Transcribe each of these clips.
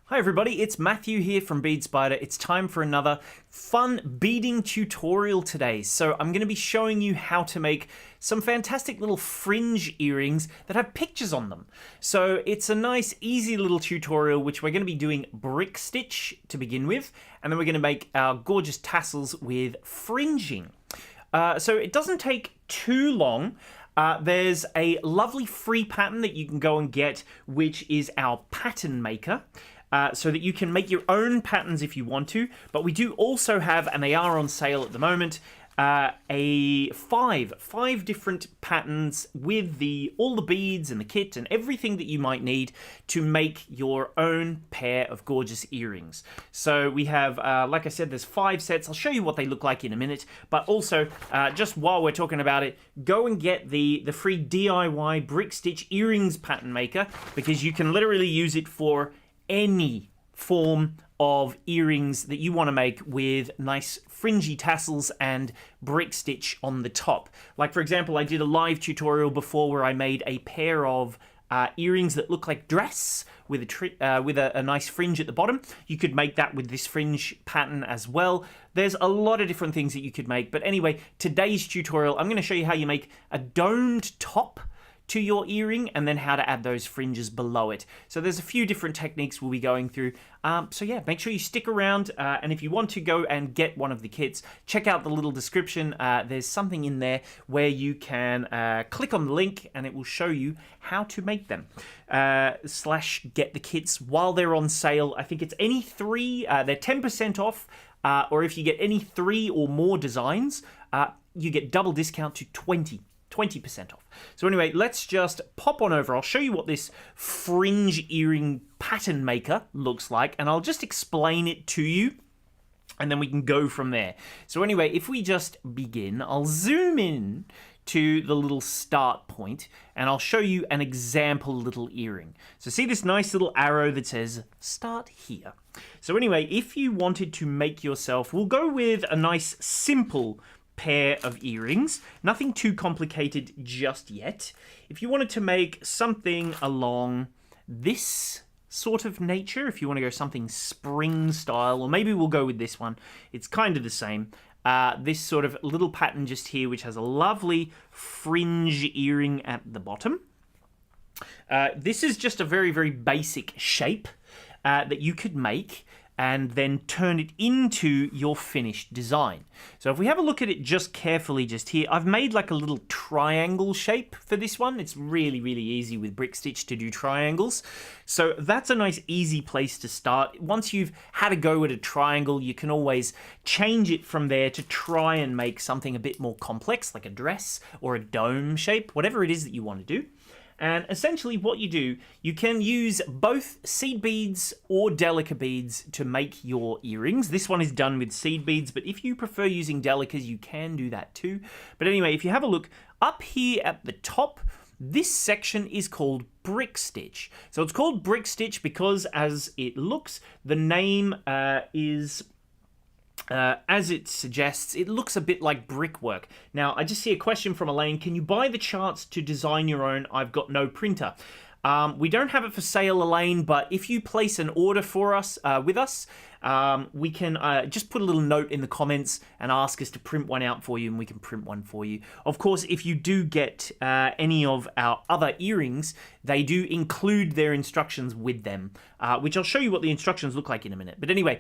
Hi everybody, it's Matthew here from Bead Spider. It's time for another fun beading tutorial today. So I'm going to be showing you how to make some fantastic little fringe earrings that have pictures on them. So it's a nice easy little tutorial which we're going to be doing brick stitch to begin with, and then we're going to make our gorgeous tassels with fringing. So it doesn't take too long. There's a lovely free pattern that you can go and get, which is our pattern maker. So that you can make your own patterns if you want to, but we do also have, and they are on sale at the moment, five different patterns with all the beads and the kit and everything that you might need to make your own pair of gorgeous earrings. So we have, like I said, there's 5 sets. I'll show you what they look like in a minute, but also, just while we're talking about it, go and get the free DIY brick stitch earrings pattern maker, because you can literally use it for any form of earrings that you want to make with nice fringy tassels and brick stitch on the top. Like, for example, I did a live tutorial before where I made a pair of earrings that look like dress with a nice fringe at the bottom. You could make that with this fringe pattern as well. There's a lot of different things that you could make, but anyway, today's tutorial, I'm going to show you how you make a domed top to your earring, and then how to add those fringes below it. So there's a few different techniques we'll be going through. So yeah, make sure you stick around, and if you want to go and get one of the kits, check out the little description. There's something in there where you can click on the link and it will show you how to make them. / get the kits while they're on sale. I think it's any 3, they're 10% off, or if you get any 3 or more designs, you get double discount to 20% off. So anyway, let's just pop on over. I'll show you what this fringe earring pattern maker looks like, and I'll just explain it to you, and then we can go from there. So anyway, if we just begin, I'll zoom in to the little start point, and I'll show you an example little earring. So see this nice little arrow that says start here. So anyway, if you wanted to make yourself, we'll go with a nice simple pair of earrings, nothing too complicated just yet. If you wanted to make something along this sort of nature, if you want to go something spring style, or maybe we'll go with this one, it's kind of the same. This sort of little pattern just here, which has a lovely fringe earring at the bottom. This is just a very, very basic shape that you could make and then turn it into your finished design. So if we have a look at it just carefully just here, I've made like a little triangle shape for this one. It's really, really easy with brick stitch to do triangles. So that's a nice easy place to start. Once you've had a go at a triangle, you can always change it from there to try and make something a bit more complex, like a dress or a dome shape, whatever it is that you want to do. And essentially what you do, you can use both seed beads or delica beads to make your earrings. This one is done with seed beads, but if you prefer using delicas, you can do that too. But anyway, if you have a look up here at the top, this section is called brick stitch. So it's called brick stitch because, as it looks, the name is... as it suggests, it looks a bit like brickwork. Now, I just see a question from Elaine. Can you buy the charts to design your own? I've got no printer. We don't have it for sale, Elaine, but if you place an order for us, with us, we can just put a little note in the comments and ask us to print one out for you, and we can print one for you. Of course, if you do get any of our other earrings, they do include their instructions with them, which I'll show you what the instructions look like in a minute. But anyway,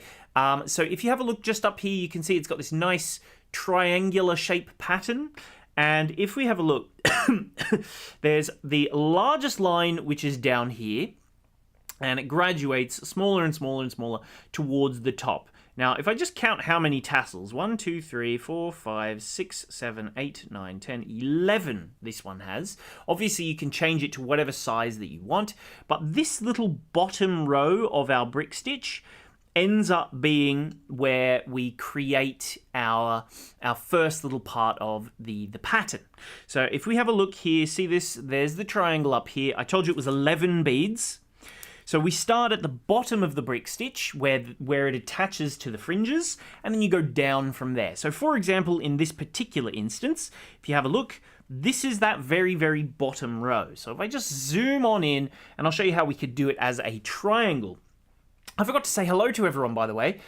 so if you have a look just up here, you can see it's got this nice triangular shape pattern. And if we have a look, there's the largest line, which is down here, and it graduates smaller and smaller and smaller towards the top. Now, if I just count how many tassels, 1, 2, 3, 4, 5, 6, 7, 8, 9, 10, 11 this one has. Obviously, you can change it to whatever size that you want, but this little bottom row of our brick stitch ends up being where we create our first little part of the pattern. So if we have a look here, see this, there's the triangle up here. I told you it was 11 beads. So we start at the bottom of the brick stitch where it attaches to the fringes, and then you go down from there. So for example, in this particular instance, if you have a look, this is that very, very bottom row. So if I just zoom on in, and I'll show you how we could do it as a triangle. I forgot to say hello to everyone, by the way.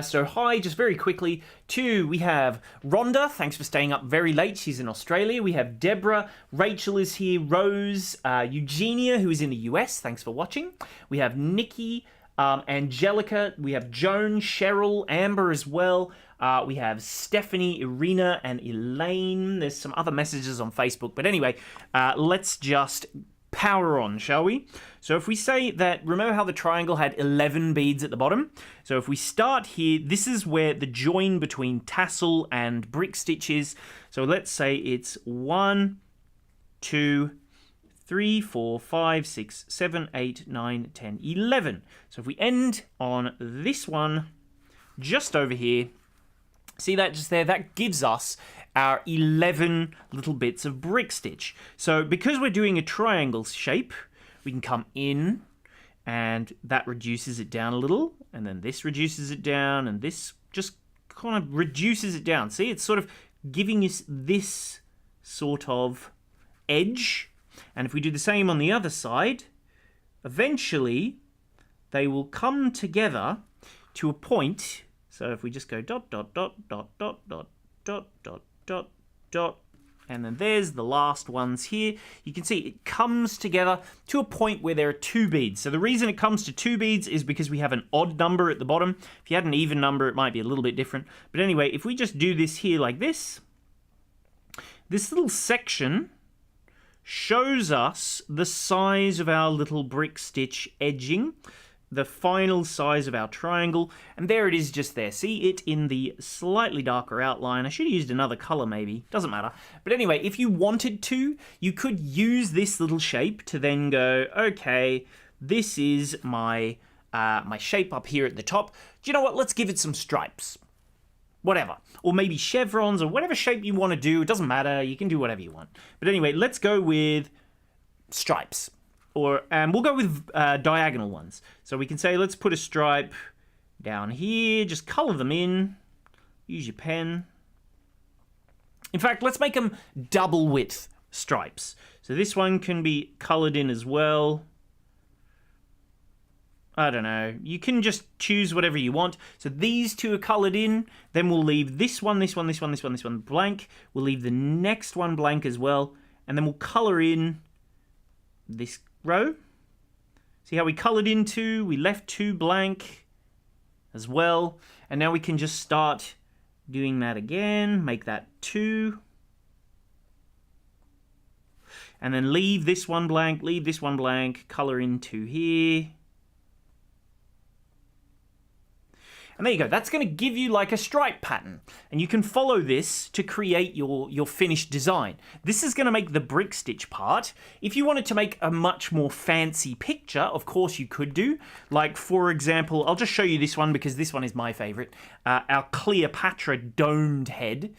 So hi, just very quickly, we have Rhonda, thanks for staying up very late, she's in Australia. We have Deborah, Rachel is here, Rose, Eugenia, who is in the US, thanks for watching. We have Nikki, Angelica, we have Joan, Cheryl, Amber as well. We have Stephanie, Irina, and Elaine. There's some other messages on Facebook, but anyway, let's just power on, shall we? So if we say that, remember how the triangle had 11 beads at the bottom? So if we start here, this is where the join between tassel and brick stitch is. So let's say it's 1, 2, 3, 4, 5, 6, 7, 8, 9, 10, 11. So if we end on this one just over here, see that just there? That gives us our 11 little bits of brick stitch. So because we're doing a triangle shape, we can come in and that reduces it down a little, and then this reduces it down, and this just kind of reduces it down. See, it's sort of giving us this sort of edge. And if we do the same on the other side, eventually they will come together to a point. So if we just go dot, dot, dot, dot, dot, dot, dot, dot, dot, dot, and then there's the last ones here. You can see it comes together to a point where there are 2 beads. So the reason it comes to 2 beads is because we have an odd number at the bottom. If you had an even number, it might be a little bit different. But anyway, if we just do this here like this, this little section shows us the size of our little brick stitch edging, the final size of our triangle, and there it is just there. See it in the slightly darker outline. I should have used another color maybe, doesn't matter. But anyway, if you wanted to, you could use this little shape to then go, okay, this is my my shape up here at the top. Do you know what? Let's give it some stripes. Whatever. Or maybe chevrons or whatever shape you want to do. It doesn't matter. You can do whatever you want. But anyway, let's go with stripes. Or we'll go with diagonal ones. So we can say, let's put a stripe down here. Just color them in. Use your pen. In fact, let's make them double width stripes. So this one can be colored in as well. I don't know. You can just choose whatever you want. So these 2 are colored in. Then we'll leave this one, this one, this one, this one, this one blank. We'll leave the next one blank as well. And then we'll color in this row. See how we colored in 2, we left 2 blank as well, and now we can just start doing that again, make that 2, and then leave this one blank, color in 2 here. And there you go. That's going to give you like a stripe pattern. And you can follow this to create your finished design. This is going to make the brick stitch part. If you wanted to make a much more fancy picture, of course you could do. Like, for example, I'll just show you this one because this one is my favorite. Our Cleopatra domed head.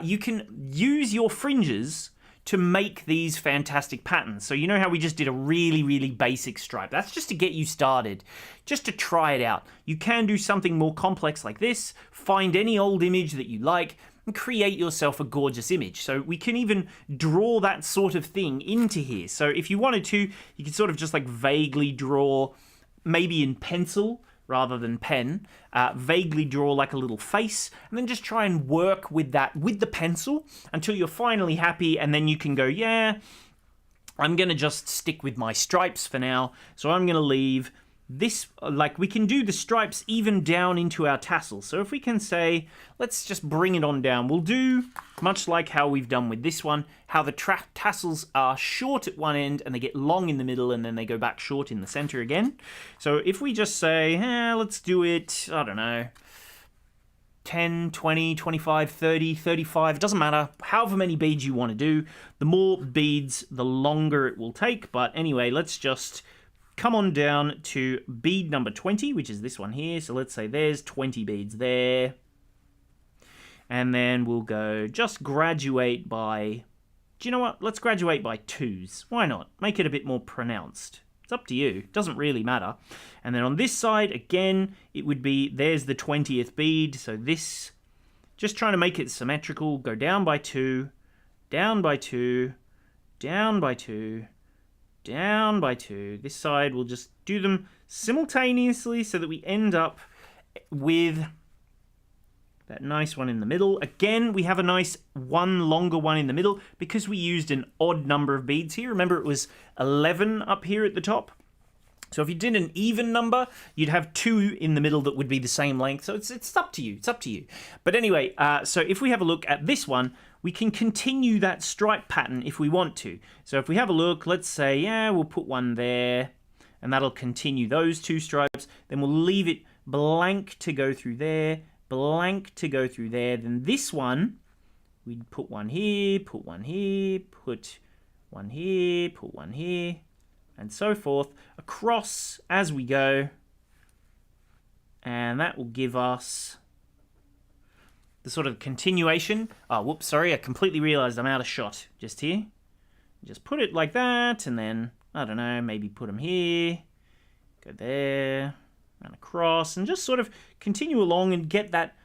You can use your fringes to make these fantastic patterns. So you know how we just did a really, really basic stripe? That's just to get you started, just to try it out. You can do something more complex like this, find any old image that you like, and create yourself a gorgeous image. So we can even draw that sort of thing into here. So if you wanted to, you could sort of just like vaguely draw, maybe in pencil, rather than pen, vaguely draw like a little face, and then just try and work with that with the pencil until you're finally happy, and then you can go, yeah, I'm going to just stick with my stripes for now, so I'm going to leave this, like we can do the stripes even down into our tassels. So if we can say, let's just bring it on down, we'll do much like how we've done with this one, how the tassels are short at one end and they get long in the middle and then they go back short in the center again. So if we just say, let's do it, I don't know, 10, 20, 25, 30, 35, it doesn't matter, however many beads you want to do. The more beads, the longer it will take. But anyway, let's just come on down to bead number 20, which is this one here. So let's say there's 20 beads there. And then we'll go just graduate by, do you know what? Let's graduate by 2s. Why not? Make it a bit more pronounced. It's up to you. It doesn't really matter. And then on this side, again, it would be, there's the 20th bead. So this, just trying to make it symmetrical, go down by 2, down by 2, down by 2, down by 2. This side, we'll just do them simultaneously so that we end up with that nice one in the middle. Again, we have a nice one longer one in the middle because we used an odd number of beads here. Remember, it was 11 up here at the top. So if you did an even number, you'd have 2 in the middle that would be the same length. So it's up to you. It's up to you. But anyway, so if we have a look at this one, we can continue that stripe pattern if we want to. So if we have a look, let's say, yeah, we'll put one there, and that'll continue those 2 stripes. Then we'll leave it blank to go through there, blank to go through there. Then this one, we'd put one here, put one here, put one here, put one here, and so forth, across as we go. And that will give us the sort of continuation. Oh, whoops, sorry, I completely realized I'm out of shot just here. Just put it like that, and then, I don't know, maybe put them here, go there, and across, and just sort of continue along and get that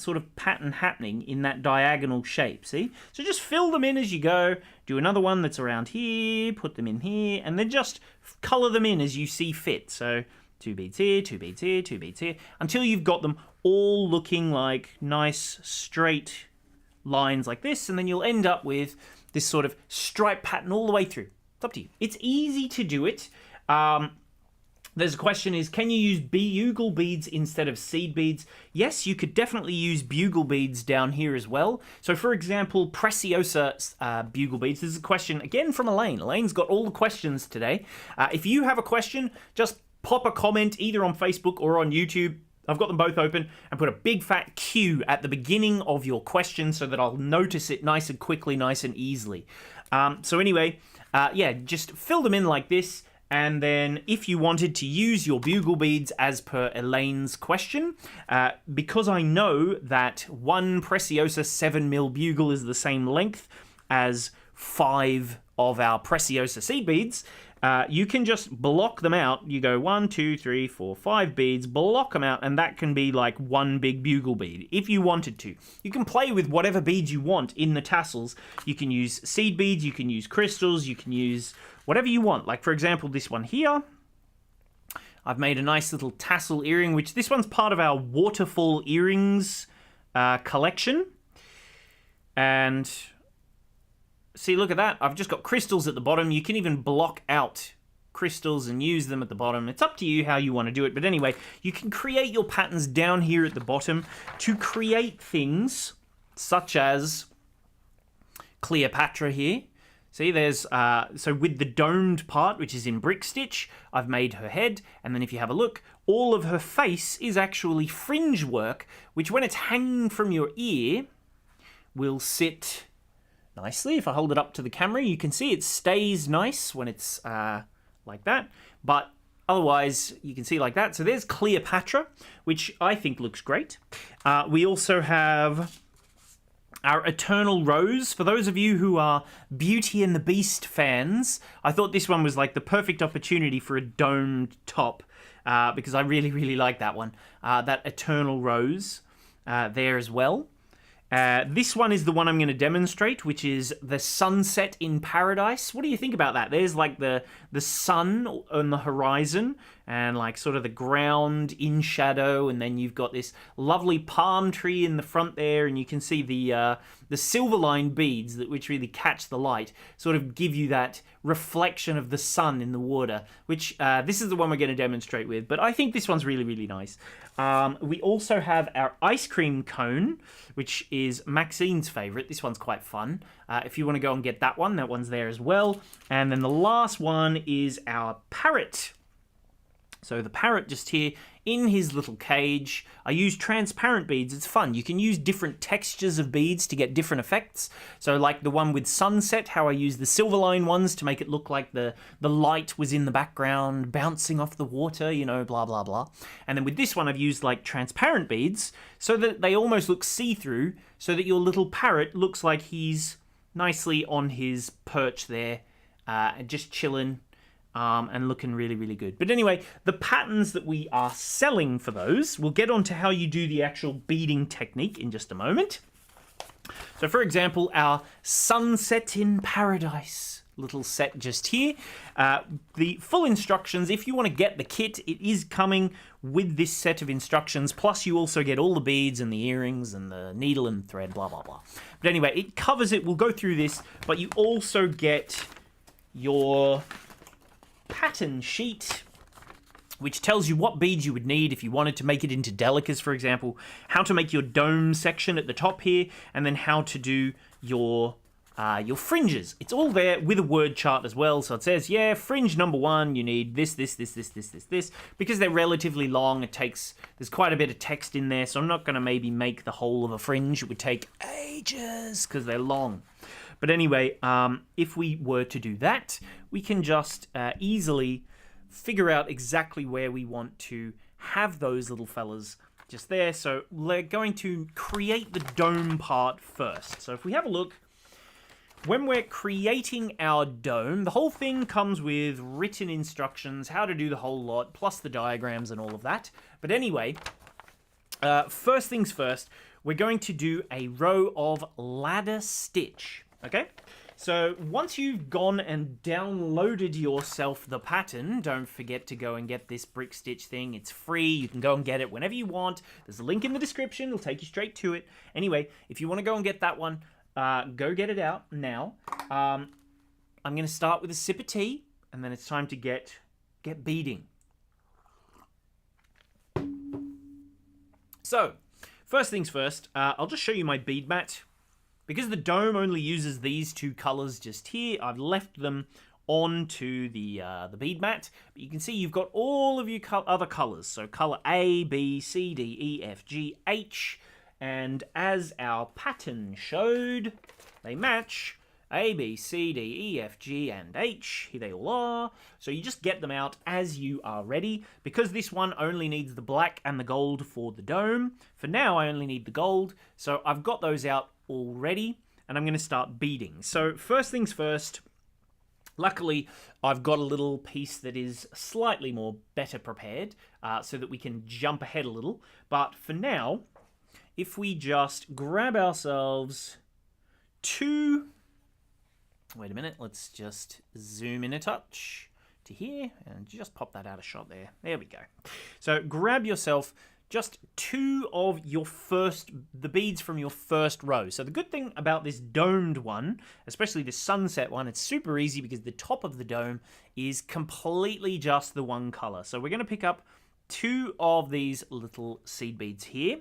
sort of pattern happening in that diagonal shape, see? So just fill them in as you go, do another one that's around here, put them in here, and then just color them in as you see fit. So 2 beads here, 2 beads here, 2 beads here, until you've got them all looking like nice straight lines like this, and then you'll end up with this sort of stripe pattern all the way through. It's up to you. It's easy to do it. There's a question is, can you use bugle beads instead of seed beads? Yes, you could definitely use bugle beads down here as well. So for example, Preciosa bugle beads. This is a question, again, from Elaine. Elaine's got all the questions today. If you have a question, just pop a comment either on Facebook or on YouTube. I've got them both open, and put a big fat Q at the beginning of your question so that I'll notice it nice and quickly, nice and easily. So anyway, yeah, just fill them in like this. And then if you wanted to use your bugle beads as per Elaine's question, because I know that one Preciosa 7mm bugle is the same length as 5 of our Preciosa seed beads, you can just block them out. You go 1, 2, 3, 4, 5 beads, block them out, and that can be like one big bugle bead if you wanted to. You can play with whatever beads you want in the tassels. You can use seed beads, you can use crystals, you can use whatever you want. Like, for example, this one here. I've made a nice little tassel earring, which this one's part of our waterfall earrings collection. And see, look at that. I've just got crystals at the bottom. You can even block out crystals and use them at the bottom. It's up to you how you want to do it. But anyway, you can create your patterns down here at the bottom to create things such as Cleopatra here. See, there's, so with the domed part, which is in brick stitch, I've made her head, and then if you have a look, all of her face is actually fringe work, which when it's hanging from your ear, will sit nicely. If I hold it up to the camera, you can see it stays nice when it's like that, but otherwise, you can see like that. So there's Cleopatra, which I think looks great. We also have our Eternal Rose. For those of you who are Beauty and the Beast fans, I thought this one was like the perfect opportunity for a domed top because I really, really like that one. That Eternal Rose there as well. This one is the one I'm going to demonstrate, which is the Sunset in Paradise. What do you think about that? There's like the sun on the horizon and like sort of the ground in shadow, and then you've got this lovely palm tree in the front there, and you can see the silver line beads which really catch the light, sort of give you that reflection of the sun in the water, which this is the one we're going to demonstrate with, but I think this one's really, really nice. We also have our ice cream cone, which is Maxine's favorite. This one's quite fun. If you want to go and get that one's there as well. And then the last one is our parrot. So the parrot just here in his little cage. I use transparent beads. It's fun. You can use different textures of beads to get different effects. So like the one with sunset, how I use the silver line ones to make it look like the light was in the background bouncing off the water, you know, blah, blah, blah. And then with this one, I've used like transparent beads so that they almost look see-through, so that your little parrot looks like he's nicely on his perch there, just chilling. And looking really, really good. But anyway, the patterns that we are selling for those, we'll get on to how you do the actual beading technique in just a moment. So for example, our Sunset in Paradise. little set just here. The full instructions, if you want to get the kit, it is coming with this set of instructions, plus you also get all the beads and the earrings and the needle and thread, blah, blah, blah. But anyway, it covers it. We'll go through this, but you also get your pattern sheet, which tells you what beads you would need if you wanted to make it into delicas, for example, how to make your dome section at the top here, and then how to do your fringes. It's all there with a word chart as well. So it says, yeah, fringe number 1, you need this, this. Because they're relatively long, there's quite a bit of text in there, so I'm not going to maybe make the whole of a fringe. It would take ages because they're long. But anyway, if we were to do that, we can just easily figure out exactly where we want to have those little fellas just there. So we're going to create the dome part first. So if we have a look, when we're creating our dome, the whole thing comes with written instructions, how to do the whole lot, plus the diagrams and all of that. But anyway, first things first, we're going to do a row of ladder stitch, okay? So once you've gone and downloaded yourself the pattern, don't forget to go and get this brick stitch thing. It's free. You can go and get it whenever you want. There's a link in the description. It'll take you straight to it. Anyway, if you want to go and get that one, go get it out now. I'm going to start with a sip of tea, and then it's time to get beading. So, first things first, I'll just show you my bead mat. Because the dome only uses these 2 colors just here, I've left them onto the bead mat. But you can see you've got all of your other colors. So color A, B, C, D, E, F, G, H. And as our pattern showed, they match A, B, C, D, E, F, G, and H. Here they all are. So you just get them out as you are ready. Because this one only needs the black and the gold for the dome. For now, I only need the gold. So I've got those out already, and I'm going to start beading. So first things first, luckily I've got a little piece that is slightly more better prepared, so that we can jump ahead a little. But for now, if we just grab ourselves 2, wait a minute, let's just zoom in a touch to here and just pop that out of shot there. There we go. So grab yourself just 2 of the beads from your first row. So the good thing about this domed one, especially the sunset one, it's super easy because the top of the dome is completely just the one color. So we're going to pick up 2 of these little seed beads here.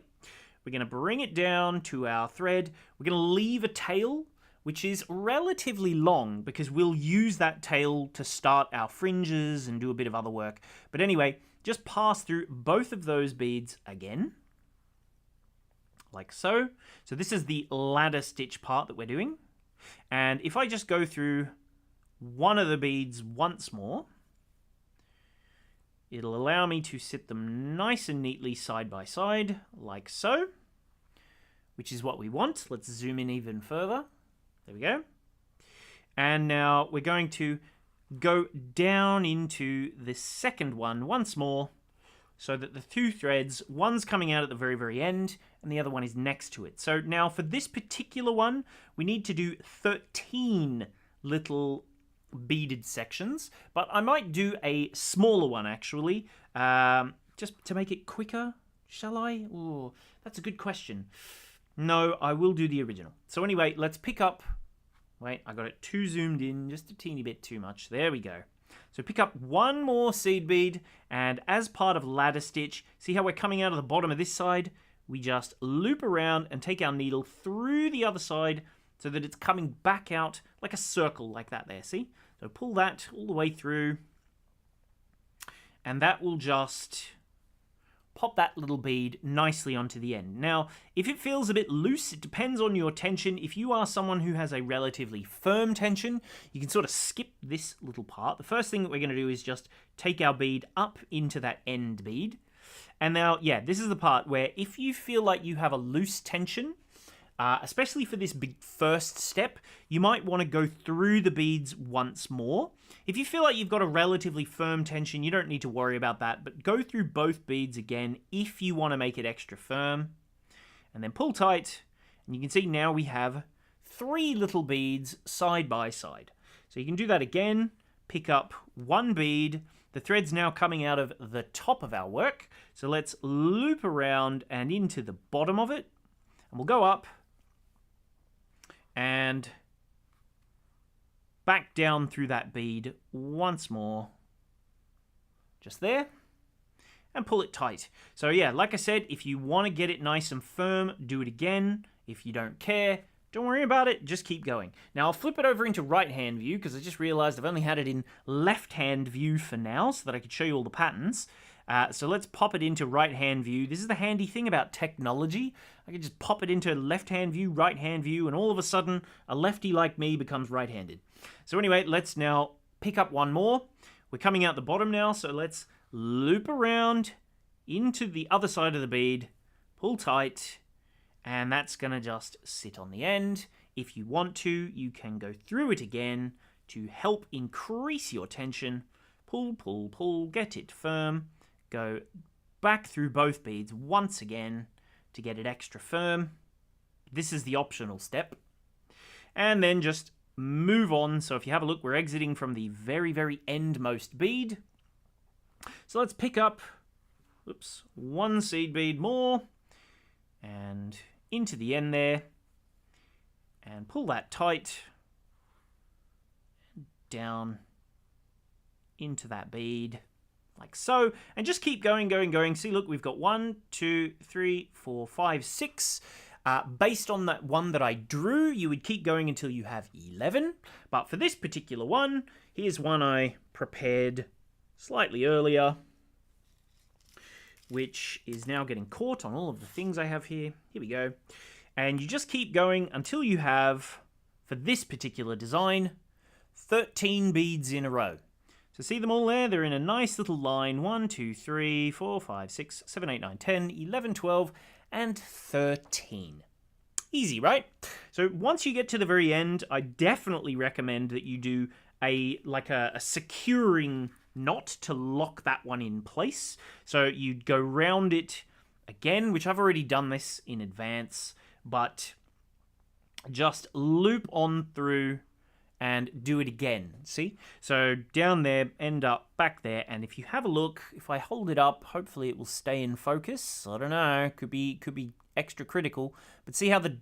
We're going to bring it down to our thread. We're going to leave a tail, which is relatively long because we'll use that tail to start our fringes and do a bit of other work. But anyway, just pass through both of those beads again, like so. So this is the ladder stitch part that we're doing. And if I just go through one of the beads once more, it'll allow me to sit them nice and neatly side by side, like so, which is what we want. Let's zoom in even further. There we go. And now we're going to go down into the second one once more, so that the 2 threads, one's coming out at the very, very end, and the other one is next to it. So now for this particular one, we need to do 13 little beaded sections, but I might do a smaller one actually, just to make it quicker. Shall I? Oh, that's a good question. No, I will do the original. So anyway, let's pick up. Wait, I got it too zoomed in, just a teeny bit too much. There we go. So pick up 1 more seed bead, and as part of ladder stitch, see how we're coming out of the bottom of this side? We just loop around and take our needle through the other side so that it's coming back out like a circle like that there, see? So pull that all the way through, and that will just pop that little bead nicely onto the end. Now, if it feels a bit loose, it depends on your tension. If you are someone who has a relatively firm tension, you can sort of skip this little part. The first thing that we're going to do is just take our bead up into that end bead. And now, yeah, this is the part where if you feel like you have a loose tension, especially for this big first step, you might want to go through the beads once more. If you feel like you've got a relatively firm tension, you don't need to worry about that, but go through both beads again if you want to make it extra firm. And then pull tight, and you can see now we have 3 little beads side by side. So you can do that again, pick up one bead. The thread's now coming out of the top of our work. So let's loop around and into the bottom of it. And we'll go up and back down through that bead once more. Just there. And pull it tight. So yeah, like I said, if you want to get it nice and firm, do it again. If you don't care, don't worry about it, just keep going. Now I'll flip it over into right-hand view because I just realized I've only had it in left-hand view for now so that I could show you all the patterns. So let's pop it into right-hand view. This is the handy thing about technology. I can just pop it into left-hand view, right-hand view, and all of a sudden, a lefty like me becomes right-handed. So anyway, let's now pick up one more. We're coming out the bottom now, so let's loop around into the other side of the bead, pull tight, and that's going to just sit on the end. If you want to, you can go through it again to help increase your tension. Pull, pull, pull, get it firm. Go back through both beads once again to get it extra firm. This is the optional step. And then just move on. So if you have a look, we're exiting from the very, very endmost bead. So let's pick up, one seed bead more. And into the end there, and pull that tight, down into that bead, like so, and just keep going, going, going. See, look, we've got 1, 2, 3, 4, 5, 6. Based on that one that I drew, you would keep going until you have 11. But for this particular one, here's one I prepared slightly earlier, which is now getting caught on all of the things I have here. Here we go. And you just keep going until you have, for this particular design, 13 beads in a row. So see them all there? They're in a nice little line. 1, 2, 3, 4, 5, 6, 7, 8, 9, 10, 11, 12, and 13. Easy, right? So once you get to the very end, I definitely recommend that you do a securing knot to lock that one in place. So you'd go round it again, which I've already done this in advance, but just loop on through and do it again. See? So down there, end up back there, and if you have a look, if I hold it up, hopefully it will stay in focus. I don't know, could be extra critical, but see how the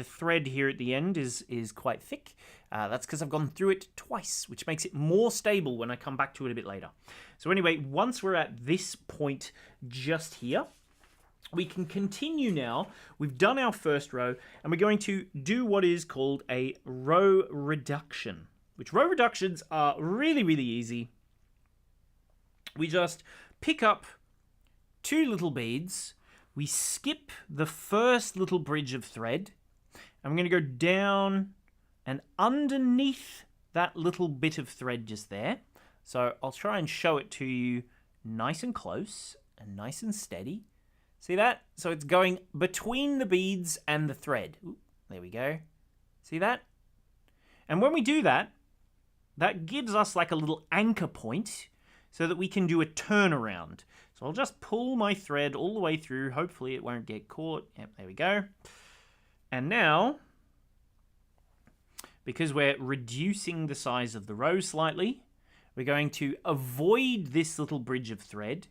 thread here at the end is quite thick. That's because I've gone through it twice, which makes it more stable when I come back to it a bit later. So anyway, once we're at this point just here, we can continue now. We've done our first row, and we're going to do what is called a row reduction, which row reductions are really, really easy. We just pick up 2 little beads, we skip the first little bridge of thread, and we're going to go down and underneath that little bit of thread just there. So I'll try and show it to you nice and close and nice and steady. See that? So it's going between the beads and the thread. Ooh, there we go. See that? And when we do that, that gives us like a little anchor point so that we can do a turnaround. So I'll just pull my thread all the way through. Hopefully it won't get caught. Yep, there we go. And now, because we're reducing the size of the row slightly, we're going to avoid this little bridge of thread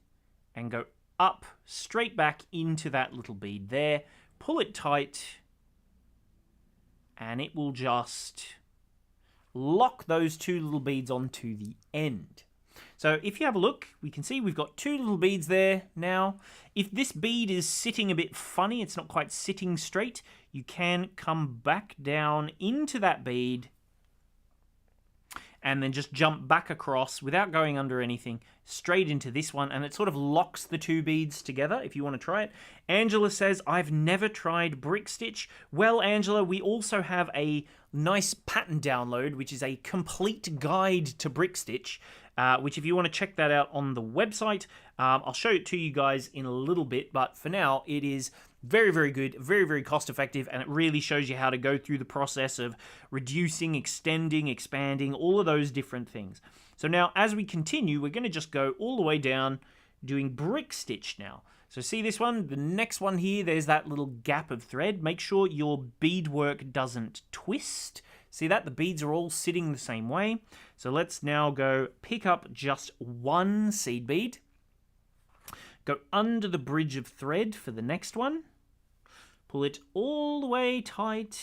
and go up, straight back into that little bead there, pull it tight, and it will just lock those 2 little beads onto the end. So if you have a look, we can see we've got 2 little beads there now. If this bead is sitting a bit funny, it's not quite sitting straight, you can come back down into that bead and then just jump back across without going under anything, straight into this one, and it sort of locks the 2 beads together if you want to try it. Angela says, I've never tried brick stitch. Well, Angela, we also have a nice pattern download, which is a complete guide to brick stitch, which if you want to check that out on the website, I'll show it to you guys in a little bit, but for now, it is very, very good, very, very cost effective, and it really shows you how to go through the process of reducing, extending, expanding, all of those different things. So now, as we continue, we're going to just go all the way down doing brick stitch now. So see this one? The next one here, there's that little gap of thread. Make sure your beadwork doesn't twist. See that? The beads are all sitting the same way. So let's now go pick up just one seed bead. Go under the bridge of thread for the next one. Pull it all the way tight.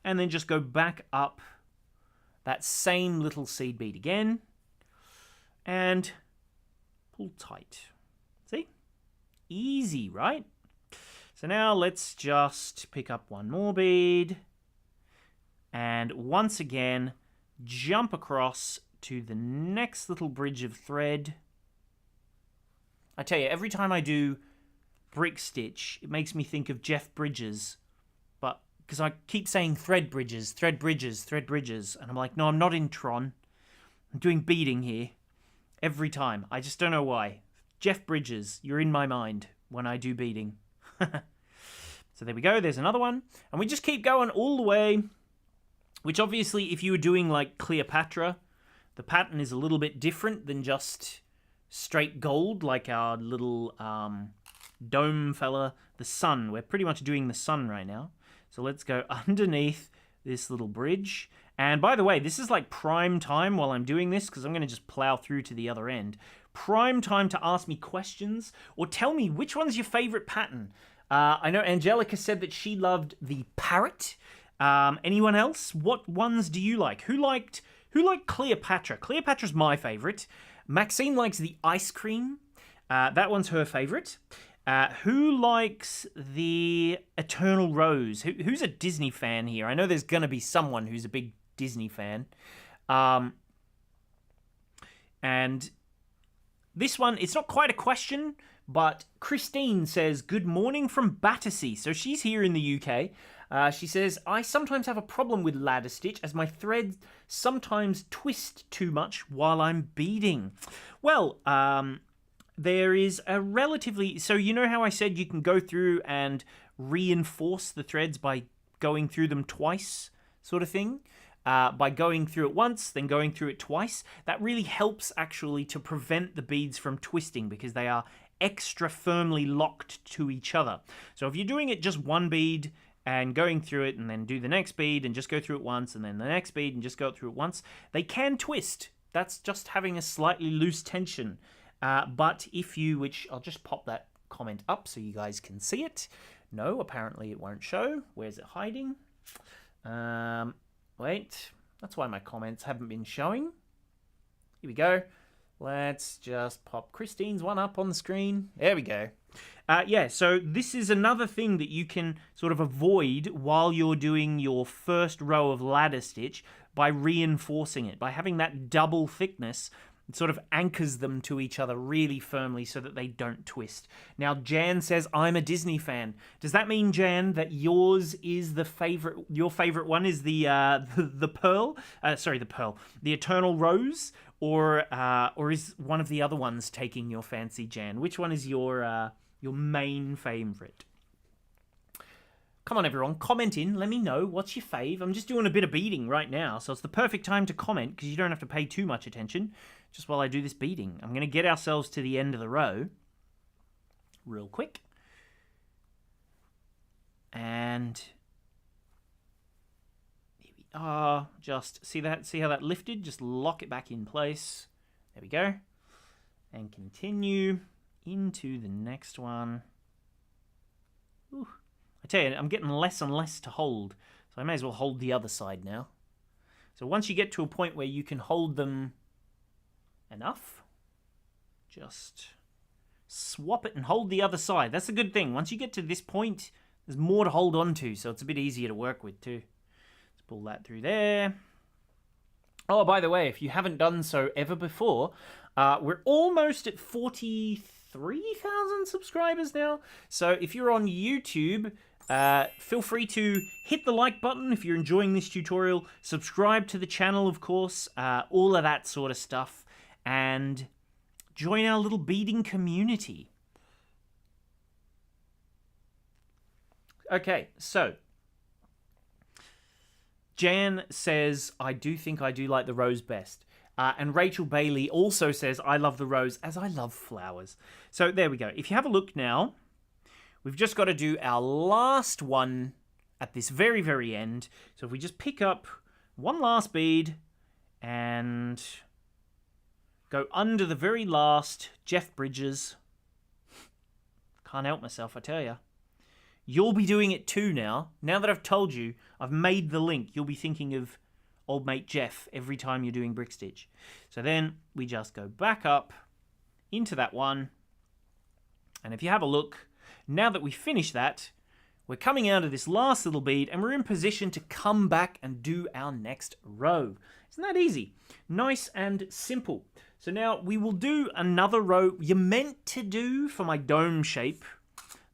And then just go back up that same little seed bead again. And pull tight. See? Easy, right? So now let's just pick up one more bead. And once again, jump across to the next little bridge of thread. I tell you, every time I do brick stitch, it makes me think of Jeff Bridges. But because I keep saying thread bridges, thread bridges, thread bridges. And I'm like, no, I'm not in Tron. I'm doing beading here. Every time. I just don't know why. Jeff Bridges, you're in my mind when I do beading. So there we go. There's another one. And we just keep going all the way. Which obviously, if you were doing like Cleopatra, the pattern is a little bit different than just straight gold, like our little dome fella, the sun. We're pretty much doing the sun right now. So let's go underneath this little bridge. And by the way, this is like prime time while I'm doing this, because I'm going to just plow through to the other end. Prime time to ask me questions or tell me which one's your favorite pattern. I know Angelica said that she loved the parrot. Anyone else? What ones do you like? Who liked Cleopatra? Cleopatra's my favorite. Maxine likes the ice cream. That one's her favorite. Who likes the Eternal Rose? Who's a Disney fan here? I know there's going to be someone who's a big Disney fan. And this one, it's not quite a question, but Christine says, good morning from Battersea. So she's here in the UK. She says, I sometimes have a problem with ladder stitch as my threads sometimes twist too much while I'm beading. Well, there is a relatively... So you know how I said you can go through and reinforce the threads by going through them twice, sort of thing? By going through it once, then going through it twice. That really helps actually to prevent the beads from twisting because they are extra firmly locked to each other. So if you're doing it just one bead and going through it and then do the next bead and just go through it once and then the next bead and just go through it once, they can twist. That's just having a slightly loose tension. But if you, which I'll just pop that comment up so you guys can see it. No, apparently it won't show. Where's it hiding? Wait, that's why my comments haven't been showing. Here we go. Let's just pop Christine's one up on the screen. There we go. Yeah, so this is another thing that you can sort of avoid while you're doing your first row of ladder stitch by reinforcing it. By having that double thickness, it sort of anchors them to each other really firmly so that they don't twist. Now, Jan says, I'm a Disney fan. Does that mean, Jan, that yours is the favorite? Your favorite one is the pearl? The Eternal Rose? Or is one of the other ones taking your fancy, Jan? Which one is your main favorite? Come on, everyone, comment in. Let me know what's your fave. I'm just doing a bit of beading right now, so it's the perfect time to comment because you don't have to pay too much attention just while I do this beading. I'm going to get ourselves to the end of the row real quick. And here we are. Just see that? See how that lifted? Just lock it back in place. There we go. And continue into the next one. Ooh. I tell you, I'm getting less and less to hold, so I may as well hold the other side now. So once you get to a point where you can hold them enough, just swap it and hold the other side. That's a good thing. Once you get to this point, there's more to hold on to, so it's a bit easier to work with too. Let's pull that through there. Oh, by the way, if you haven't done so ever before, we're almost at 43,000 subscribers now. So if you're on YouTube, feel free to hit the like button if you're enjoying this tutorial, subscribe to the channel, of course, all of that sort of stuff, and join our little beading community. Okay, so Jan says, I do think I do like the rose best. And Rachel Bailey also says, I love the rose as I love flowers. So there we go. If you have a look now, we've just got to do our last one at this very, very end. So if we just pick up one last bead and go under the very last Jeff Bridges. Can't help myself, I tell you. You'll be doing it too now. Now that I've told you, I've made the link. You'll be thinking of old mate Jeff every time you're doing brick stitch. So then we just go back up into that one. And if you have a look, now that we finish that, we're coming out of this last little bead and we're in position to come back and do our next row. Isn't that easy? Nice and simple. So now we will do another row. You're meant to do, for my dome shape,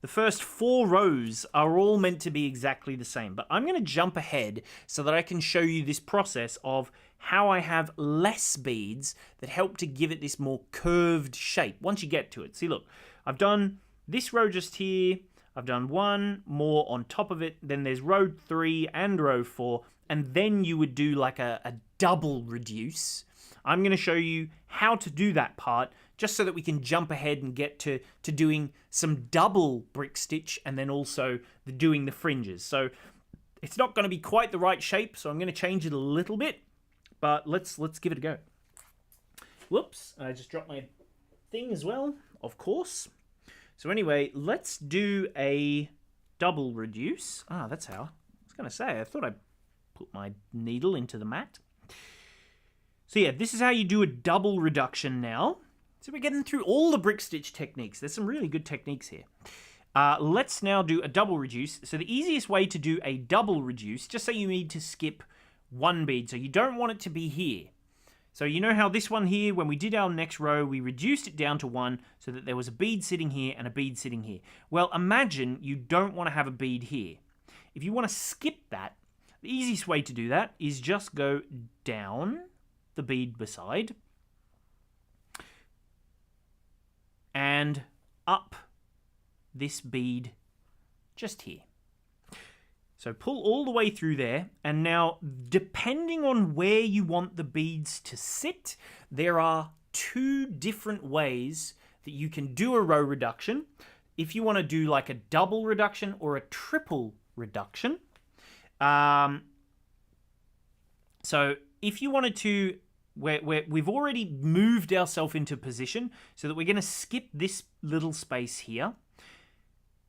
the first 4 rows are all meant to be exactly the same. But I'm going to jump ahead so that I can show you this process of how I have less beads that help to give it this more curved shape once you get to it. See, look, I've done this row just here. I've done one more on top of it. Then there's row 3 and row 4. And then you would do like a double reduce. I'm going to show you how to do that part just so that we can jump ahead and get to doing some double brick stitch and then also doing the fringes. So it's not going to be quite the right shape, so I'm going to change it a little bit, but let's give it a go. Whoops, I just dropped my thing as well, of course. So anyway, let's do a double reduce. That's how. I was going to say, I thought I put my needle into the mat. So yeah, this is how you do a double reduction now. So we're getting through all the brick stitch techniques. There's some really good techniques here. Let's now do a double reduce. So the easiest way to do a double reduce, just say you need to skip 1 bead. So you don't want it to be here. So you know how this one here, when we did our next row, we reduced it down to 1 so that there was a bead sitting here and a bead sitting here. Well, imagine you don't want to have a bead here. If you want to skip that, the easiest way to do that is just go down the bead beside and up this bead just here. So pull all the way through there, and now depending on where you want the beads to sit, there are 2 different ways that you can do a row reduction. If you want to do like a double reduction or a triple reduction. So if you wanted to, we've already moved ourselves into position so that we're going to skip this little space here.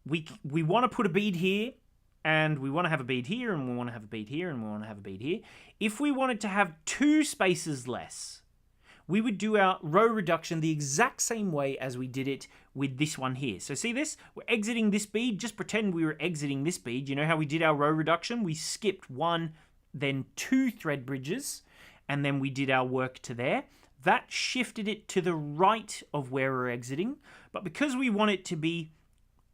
We want to put a bead here, and we want to have a bead here, and we want to have a bead here, and we want to have a bead here. If we wanted to have 2 spaces less, we would do our row reduction the exact same way as we did it with this one here. So see this? We're exiting this bead. Just pretend we were exiting this bead. You know how we did our row reduction? We skipped 1, then 2 thread bridges, and then we did our work to there. That shifted it to the right of where we're exiting. But because we want it to be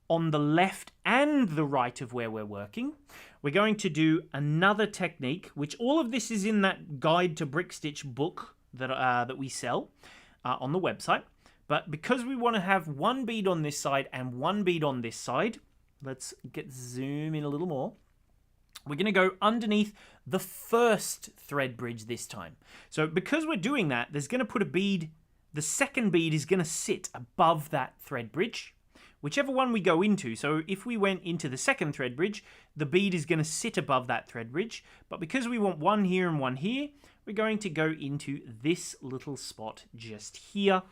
on the left and the right of where we're working, we're going to do another technique, which all of this is in that Guide to Brick Stitch book that we sell on the website. But because we want to have 1 bead on this side and 1 bead on this side, let's zoom in a little more. We're going to go underneath the first thread bridge this time. So because we're doing that, there's going to put a bead, the second bead is going to sit above that thread bridge, whichever one we go into. So if we went into the second thread bridge, the bead is going to sit above that thread bridge. But because we want 1 here and 1 here, we're going to go into this little spot just here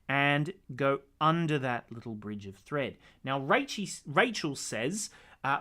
and go under that little bridge of thread. Now, Rachel says,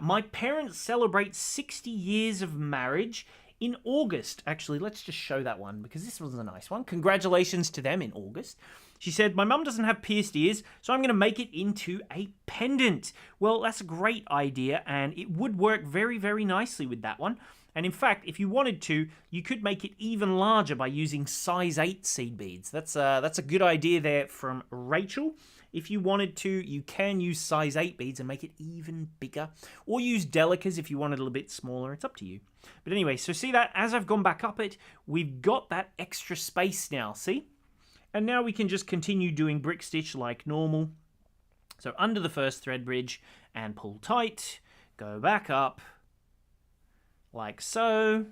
my parents celebrate 60 years of marriage in August. Actually, let's just show that one because this was a nice one. Congratulations to them in August. She said, my mum doesn't have pierced ears, so I'm going to make it into a pendant. Well, that's a great idea, and it would work very, very nicely with that one. And in fact, if you wanted to, you could make it even larger by using size 8 seed beads. That's a good idea there from Rachel. If you wanted to, you can use size 8 beads and make it even bigger. Or use delicas if you want it a little bit smaller. It's up to you. But anyway, so see that? As I've gone back up it, we've got that extra space now, see? And now we can just continue doing brick stitch like normal. So under the first thread bridge and pull tight. Go back up. Like so.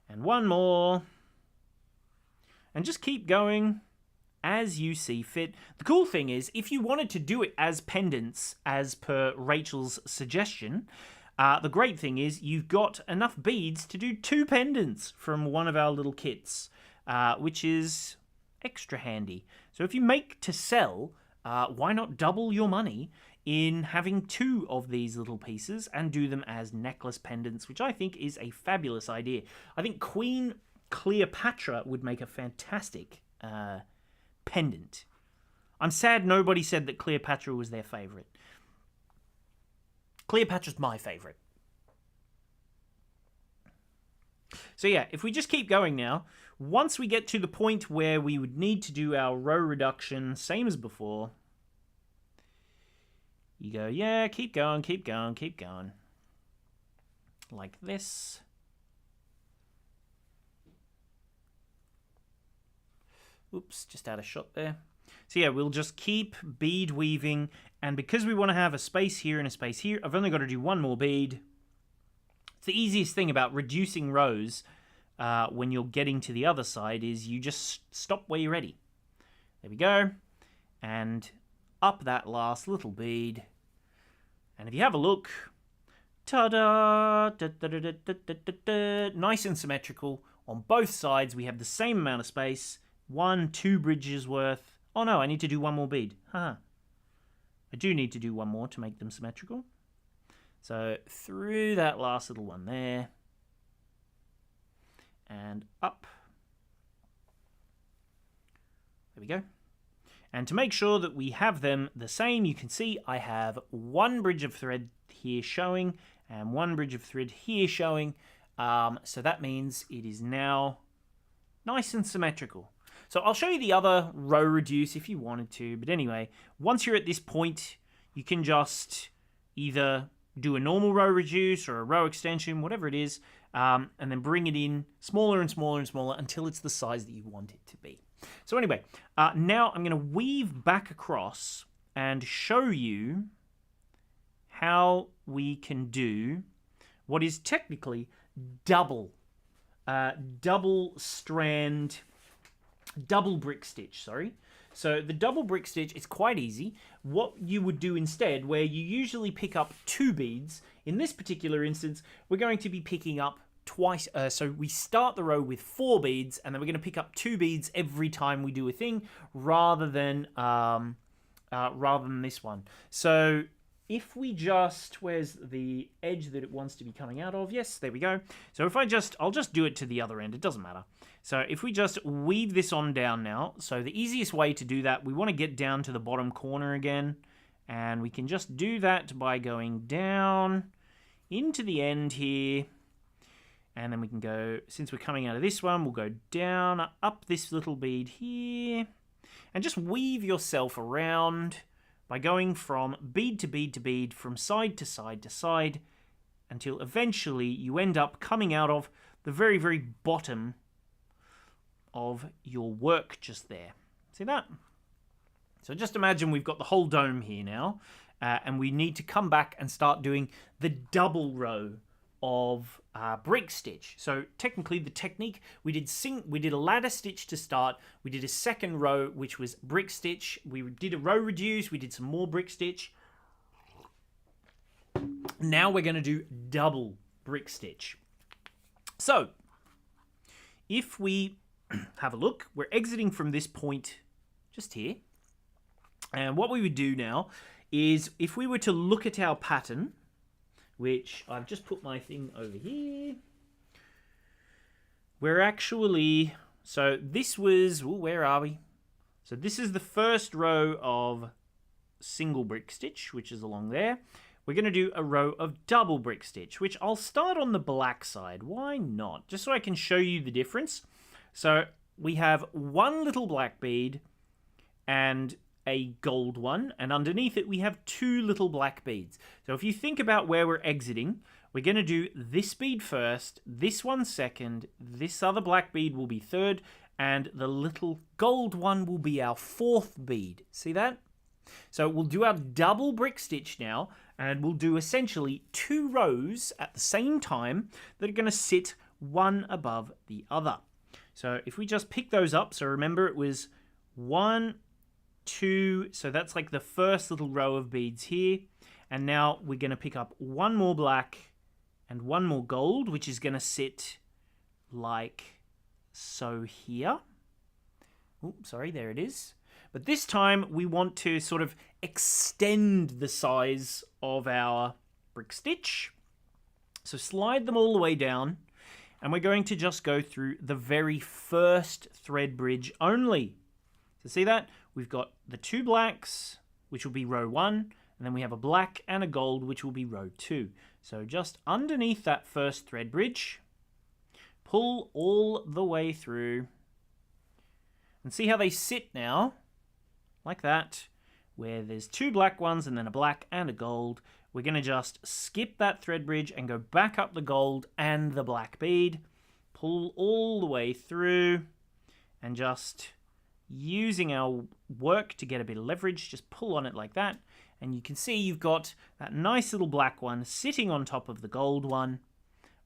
And 1 more. And just keep going as you see fit. The cool thing is, if you wanted to do it as pendants, as per Rachel's suggestion, The great thing is you've got enough beads to do 2 pendants from one of our little kits, which is extra handy. So if you make to sell, why not double your money in having 2 of these little pieces and do them as necklace pendants, which I think is a fabulous idea. I think Queen Cleopatra would make a fantastic pendant. I'm sad nobody said that Cleopatra was their favourite. Cleopatra's my favourite. So yeah, if we just keep going now, once we get to the point where we would need to do our row reduction, same as before, you go, yeah, keep going, keep going, keep going. Like this. Oops, just out of shot there. So yeah, we'll just keep bead weaving, and because we want to have a space here and a space here, I've only got to do 1 more bead. It's the easiest thing about reducing rows when you're getting to the other side is you just stop where you're ready. There we go. And up that last little bead. And if you have a look, ta-da! Nice and symmetrical. On both sides, we have the same amount of space. 1, 2 bridges worth. Oh no, I need to do 1 more bead. I do need to do 1 more to make them symmetrical. So through that last little one there. And up. There we go. And to make sure that we have them the same, you can see I have 1 bridge of thread here showing and 1 bridge of thread here showing. So that means it is now nice and symmetrical. So I'll show you the other row reduce if you wanted to. But anyway, once you're at this point, you can just either do a normal row reduce or a row extension, whatever it is, and then bring it in smaller and smaller and smaller until it's the size that you want it to be. So anyway, now I'm going to weave back across and show you how we can do what is technically double brick stitch, sorry. So the double brick stitch is quite easy. What you would do instead, where you usually pick up 2 beads, in this particular instance, we're going to be picking up twice. So we start the row with 4 beads, and then we're going to pick up 2 beads every time we do a thing, rather than this one. So if we just, where's the edge that it wants to be coming out of? Yes, there we go. So if I'll just do it to the other end. It doesn't matter. So if we just weave this on down now, so the easiest way to do that, we want to get down to the bottom corner again, and we can just do that by going down into the end here, and then we can go, since we're coming out of this one, we'll go down, up this little bead here, and just weave yourself around by going from bead to bead to bead, from side to side to side, until eventually you end up coming out of the very, very bottom of your work just there. See that? So just imagine we've got the whole dome here now, and we need to come back and start doing the double row of break stitch. So technically the technique, we did a ladder stitch to start, we did a second row which was brick stitch, we did a row reduce, we did some more brick stitch. Now we're going to do double brick stitch. So if we have a look, we're exiting from this point just here, and what we would do now is, if we were to look at our pattern, which I've just put my thing over here, we're actually, so this was, where are we? So this is the first row of single brick stitch, which is along there. We're going to do a row of double brick stitch, which I'll start on the black side. Why not? Just so I can show you the difference. So we have 1 little black bead and a gold one, and underneath it we have 2 little black beads. So if you think about where we're exiting, we're going to do this bead first, this one second, this other black bead will be third, and the little gold one will be our 4th bead. See that? So we'll do our double brick stitch now, and we'll do essentially 2 rows at the same time that are going to sit one above the other. So if we just pick those up, so remember it was 1, 2, so that's like the first little row of beads here, and now we're going to pick up 1 more black and one more gold, which is going to sit like so here. Oh, sorry, there it is. But this time we want to sort of extend the size of our brick stitch. So slide them all the way down, and we're going to just go through the very first thread bridge only. So see that? We've got the two blacks, which will be row 1, and then we have a black and a gold, which will be row 2. So just underneath that first thread bridge, pull all the way through, and see how they sit now, like that, where there's two black ones and then a black and a gold. We're going to just skip that thread bridge and go back up the gold and the black bead, pull all the way through, and just using our work to get a bit of leverage, just pull on it like that, and you can see you've got that nice little black one sitting on top of the gold one,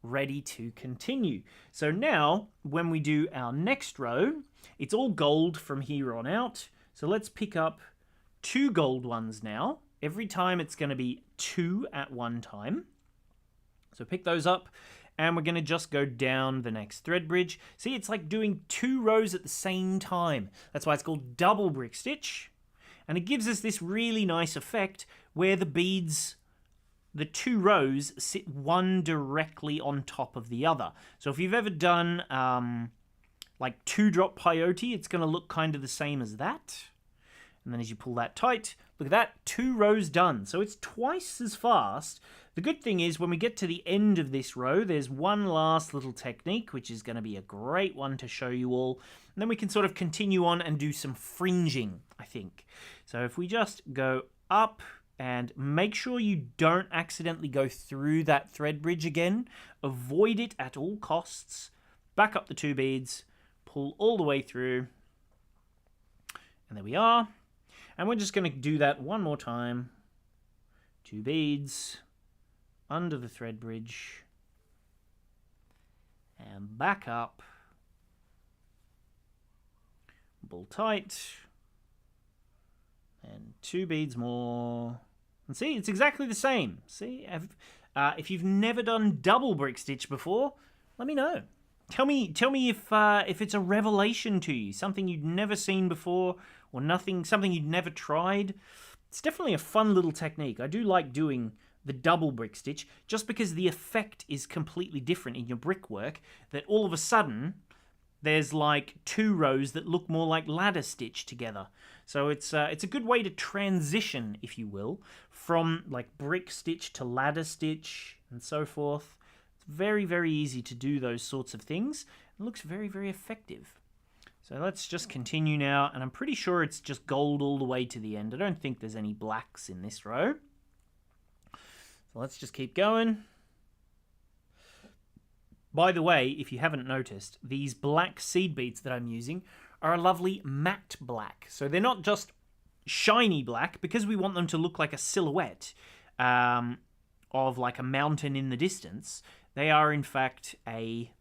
ready to continue. So now, when we do our next row, it's all gold from here on out. So let's pick up two gold ones now. Every time it's going to be two at one time. So pick those up, and we're going to just go down the next thread bridge. See, it's like doing two rows at the same time. That's why it's called double brick stitch. And it gives us this really nice effect where the beads, the two rows, sit one directly on top of the other. So if you've ever done like 2-drop peyote, it's going to look kind of the same as that. And then as you pull that tight, look at that, 2 rows done. So it's twice as fast. The good thing is when we get to the end of this row, there's one last little technique, which is going to be a great one to show you all. And then we can sort of continue on and do some fringing, I think. So if we just go up and make sure you don't accidentally go through that thread bridge again, avoid it at all costs, back up the 2 beads, pull all the way through, and there we are. And we're just going to do that one more time. 2 beads under the thread bridge and back up, pull tight, and 2 beads more. And see, it's exactly the same. See, if you've never done double brick stitch before, let me know. Tell me if it's a revelation to you, something you'd never seen before, or something you'd never tried. It's definitely a fun little technique. I do like doing the double brick stitch, just because the effect is completely different in your brickwork, that all of a sudden there's like 2 rows that look more like ladder stitch together. So it's a good way to transition, if you will, from like brick stitch to ladder stitch and so forth. It's very, very easy to do those sorts of things. It looks very, very effective. So let's just continue now, and I'm pretty sure it's just gold all the way to the end. I don't think there's any blacks in this row. So let's just keep going. By the way, if you haven't noticed, these black seed beads that I'm using are a lovely matte black. So they're not just shiny black, because we want them to look like a silhouette of like a mountain in the distance. They are, in fact, a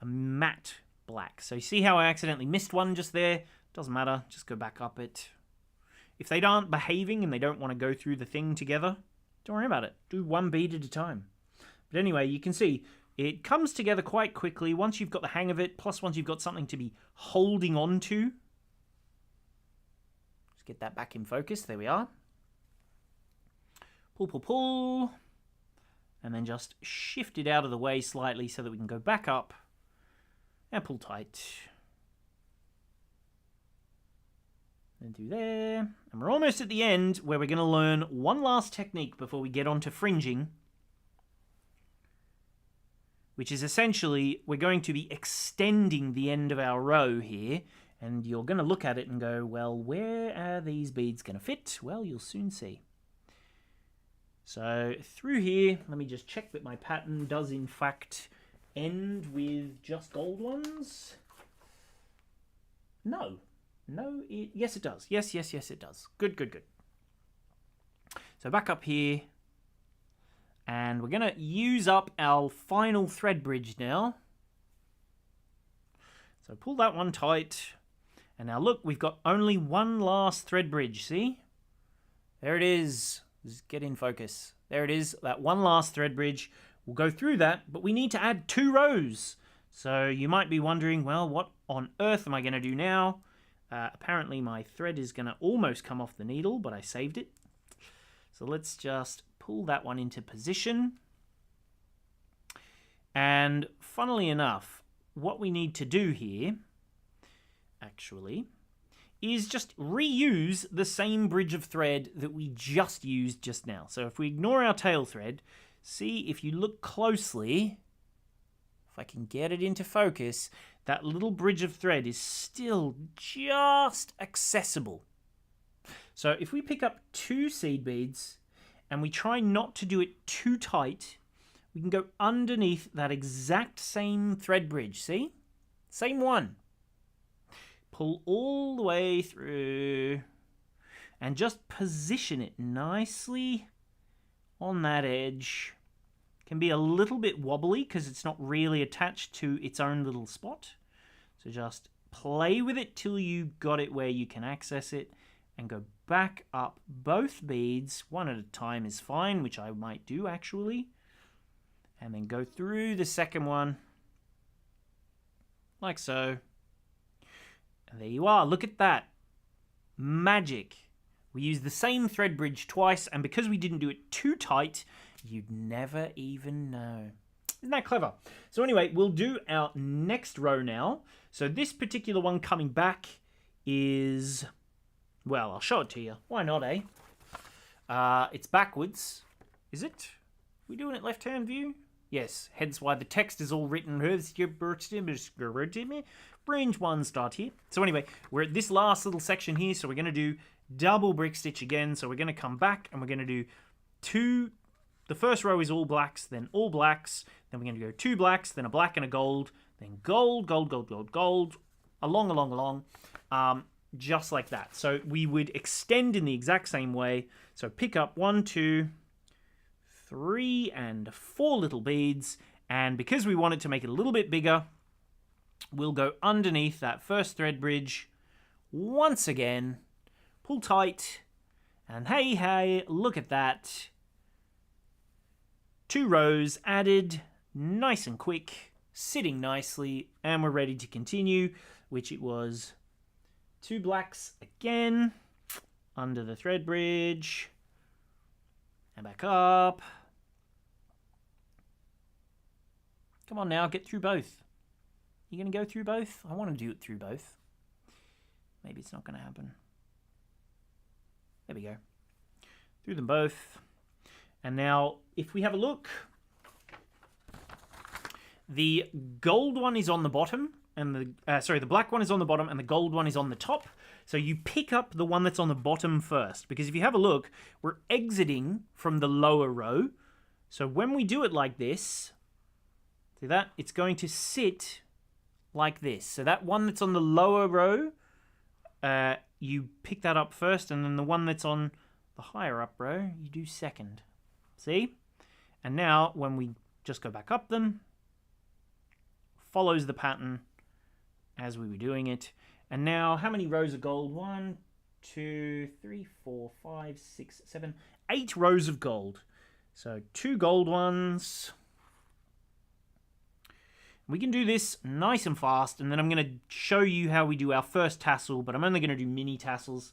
matte black. So you see how I accidentally missed one just there? Doesn't matter, just go back up it. If they aren't behaving and they don't want to go through the thing together, don't worry about it. Do 1 bead at a time. But anyway, you can see it comes together quite quickly once you've got the hang of it, plus once you've got something to be holding on to. Let's get that back in focus. There we are. Pull, pull, pull. And then just shift it out of the way slightly so that we can go back up and pull tight. And do there. And we're almost at the end, where we're going to learn one last technique before we get on to fringing, which is essentially we're going to be extending the end of our row here, and you're going to look at it and go, well, where are these beads going to fit? Well, you'll soon see. So through here, let me just check that my pattern does in fact end with just gold ones. No, yes it does. Yes, it does. Good. So back up here, and we're going to use up our final thread bridge now. So pull that one tight, and now look, we've got only one last thread bridge, see? There it is. Just get in focus. There it is, that one last thread bridge. We'll go through that, but we need to add 2 rows. So you might be wondering, well, what on earth am I going to do now? Apparently my thread is going to almost come off the needle, but I saved it. So let's just pull that one into position. And funnily enough, what we need to do here, actually, is just reuse the same bridge of thread that we just used just now. So if we ignore our tail thread, see if you look closely, if I can get it into focus, that little bridge of thread is still just accessible. So if we pick up 2 seed beads and we try not to do it too tight, we can go underneath that exact same thread bridge, see? Same one. Pull all the way through and just position it nicely on that edge. Can be a little bit wobbly because it's not really attached to its own little spot. So just play with it till you got it where you can access it and go back up both beads. One at a time is fine, which I might do actually. And then go through the second one like so. And there you are. Look at that. Magic. We used the same thread bridge twice, and because we didn't do it too tight, you'd never even know. Isn't that clever? So anyway, we'll do our next row now. So this particular one coming back is, well, I'll show it to you. Why not, eh? It's backwards. Is it? We doing it left-hand view? Yes, hence why the text is all written. Range 1 start here. So anyway, we're at this last little section here, so we're going to do double brick stitch again. So we're going to come back and we're going to do 2. The first row is all blacks, then all blacks. Then we're going to go 2 blacks, then a black and a gold, then gold, gold, gold, gold, gold, along, just like that. So we would extend in the exact same way. So pick up 1, 2, 3, and 4 little beads. And because we wanted to make it a little bit bigger, we'll go underneath that first thread bridge once again, pull tight, and hey, look at that. 2 rows added, nice and quick, sitting nicely, and we're ready to continue, which it was 2 blacks again, under the thread bridge, and back up. Come on now, get through both. You going to go through both? I want to do it through both. Maybe it's not going to happen. There we go. Through them both. And now, if we have a look, the gold one is on the bottom, and the black one is on the bottom, and the gold one is on the top. So you pick up the one that's on the bottom first, because if you have a look, we're exiting from the lower row. So when we do it like this, see that? It's going to sit like this. So that one that's on the lower row, you pick that up first, and then the one that's on the higher up row, you do second. See? And now, when we just go back up them, follows the pattern as we were doing it. And now, how many rows of gold? 1, 2, 3, 4, 5, 6, 7, 8 rows of gold. So 2 gold ones. We can do this nice and fast, and then I'm going to show you how we do our first tassel, but I'm only going to do mini tassels.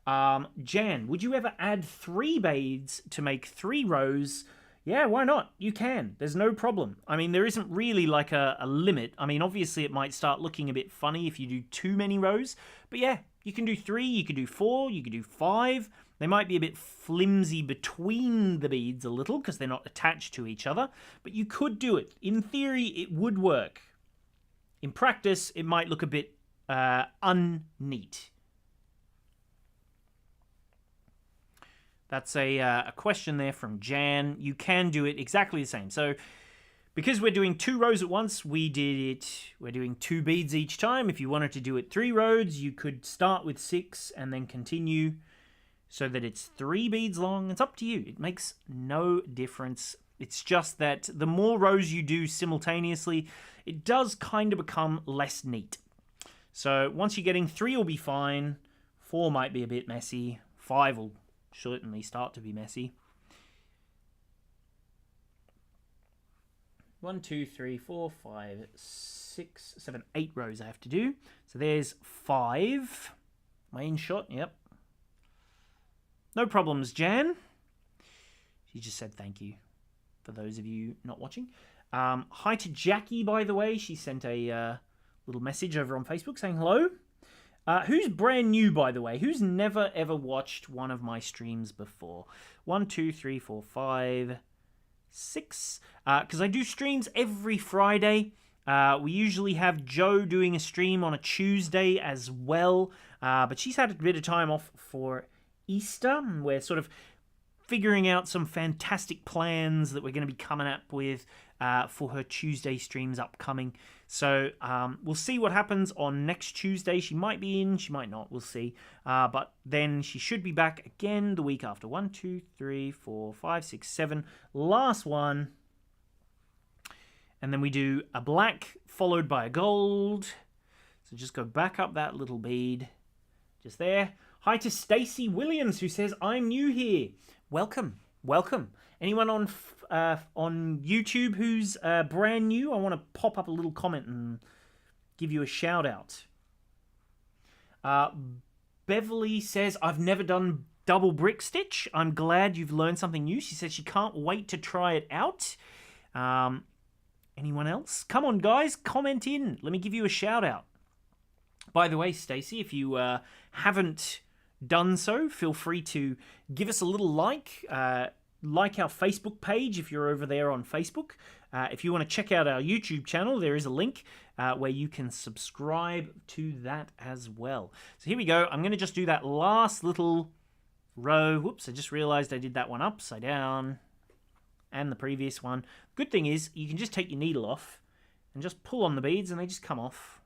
Jan, would you ever add 3 beads to make 3 rows? Yeah, why not? You can. There's no problem. I mean, there isn't really like a limit. I mean, obviously it might start looking a bit funny if you do too many rows, but yeah, you can do 3, you can do 4, you can do 5. They might be a bit flimsy between the beads a little because they're not attached to each other, but you could do it. In theory, it would work. In practice, it might look a bit unneat. That's a question there from Jan. You can do it exactly the same. So because we're doing 2 rows at once, we're doing 2 beads each time. If you wanted to do it 3 rows, you could start with 6 and then continue so that it's 3 beads long. It's up to you. It makes no difference. It's just that the more rows you do simultaneously, it does kind of become less neat. So once you're getting 3 will be fine. 4 might be a bit messy. 5 will certainly start to be messy. 1, 2, 3, 4, 5, 6, 7, 8 rows I have to do. So there's 5. Main shot, yep. No problems, Jan. She just said thank you for those of you not watching. Hi to Jackie, by the way. She sent a little message over on Facebook saying hello. Who's brand new, by the way? Who's never ever watched one of my streams before? 1, 2, 3, 4, 5, 6. Because I do streams every Friday. We usually have Joe doing a stream on a Tuesday as well. But she's had a bit of time off for Easter. We're sort of figuring out some fantastic plans that we're going to be coming up with for her Tuesday streams upcoming. So we'll see what happens on next Tuesday. She might be in, she might not, we'll see. But then she should be back again the week after. 1, 2, 3, 4, 5, 6, 7. Last one. And then we do a black followed by a gold. So just go back up that little bead. Just there. Hi to Stacey Williams, who says, I'm new here. Welcome. Welcome. Anyone on YouTube who's brand new, I want to pop up a little comment and give you a shout out. Beverly says, I've never done double brick stitch. I'm glad you've learned something new. She says she can't wait to try it out. Anyone else? Come on, guys, comment in. Let me give you a shout out. By the way, Stacey, if you haven't done so, feel free to give us a little like our Facebook page if you're over there on Facebook. If you want to check out our YouTube channel, there is a link where you can subscribe to that as well. So here we go. I'm going to just do that last little row. Whoops, I just realized I did that one upside down and the previous one. Good thing is you can just take your needle off and just pull on the beads and they just come off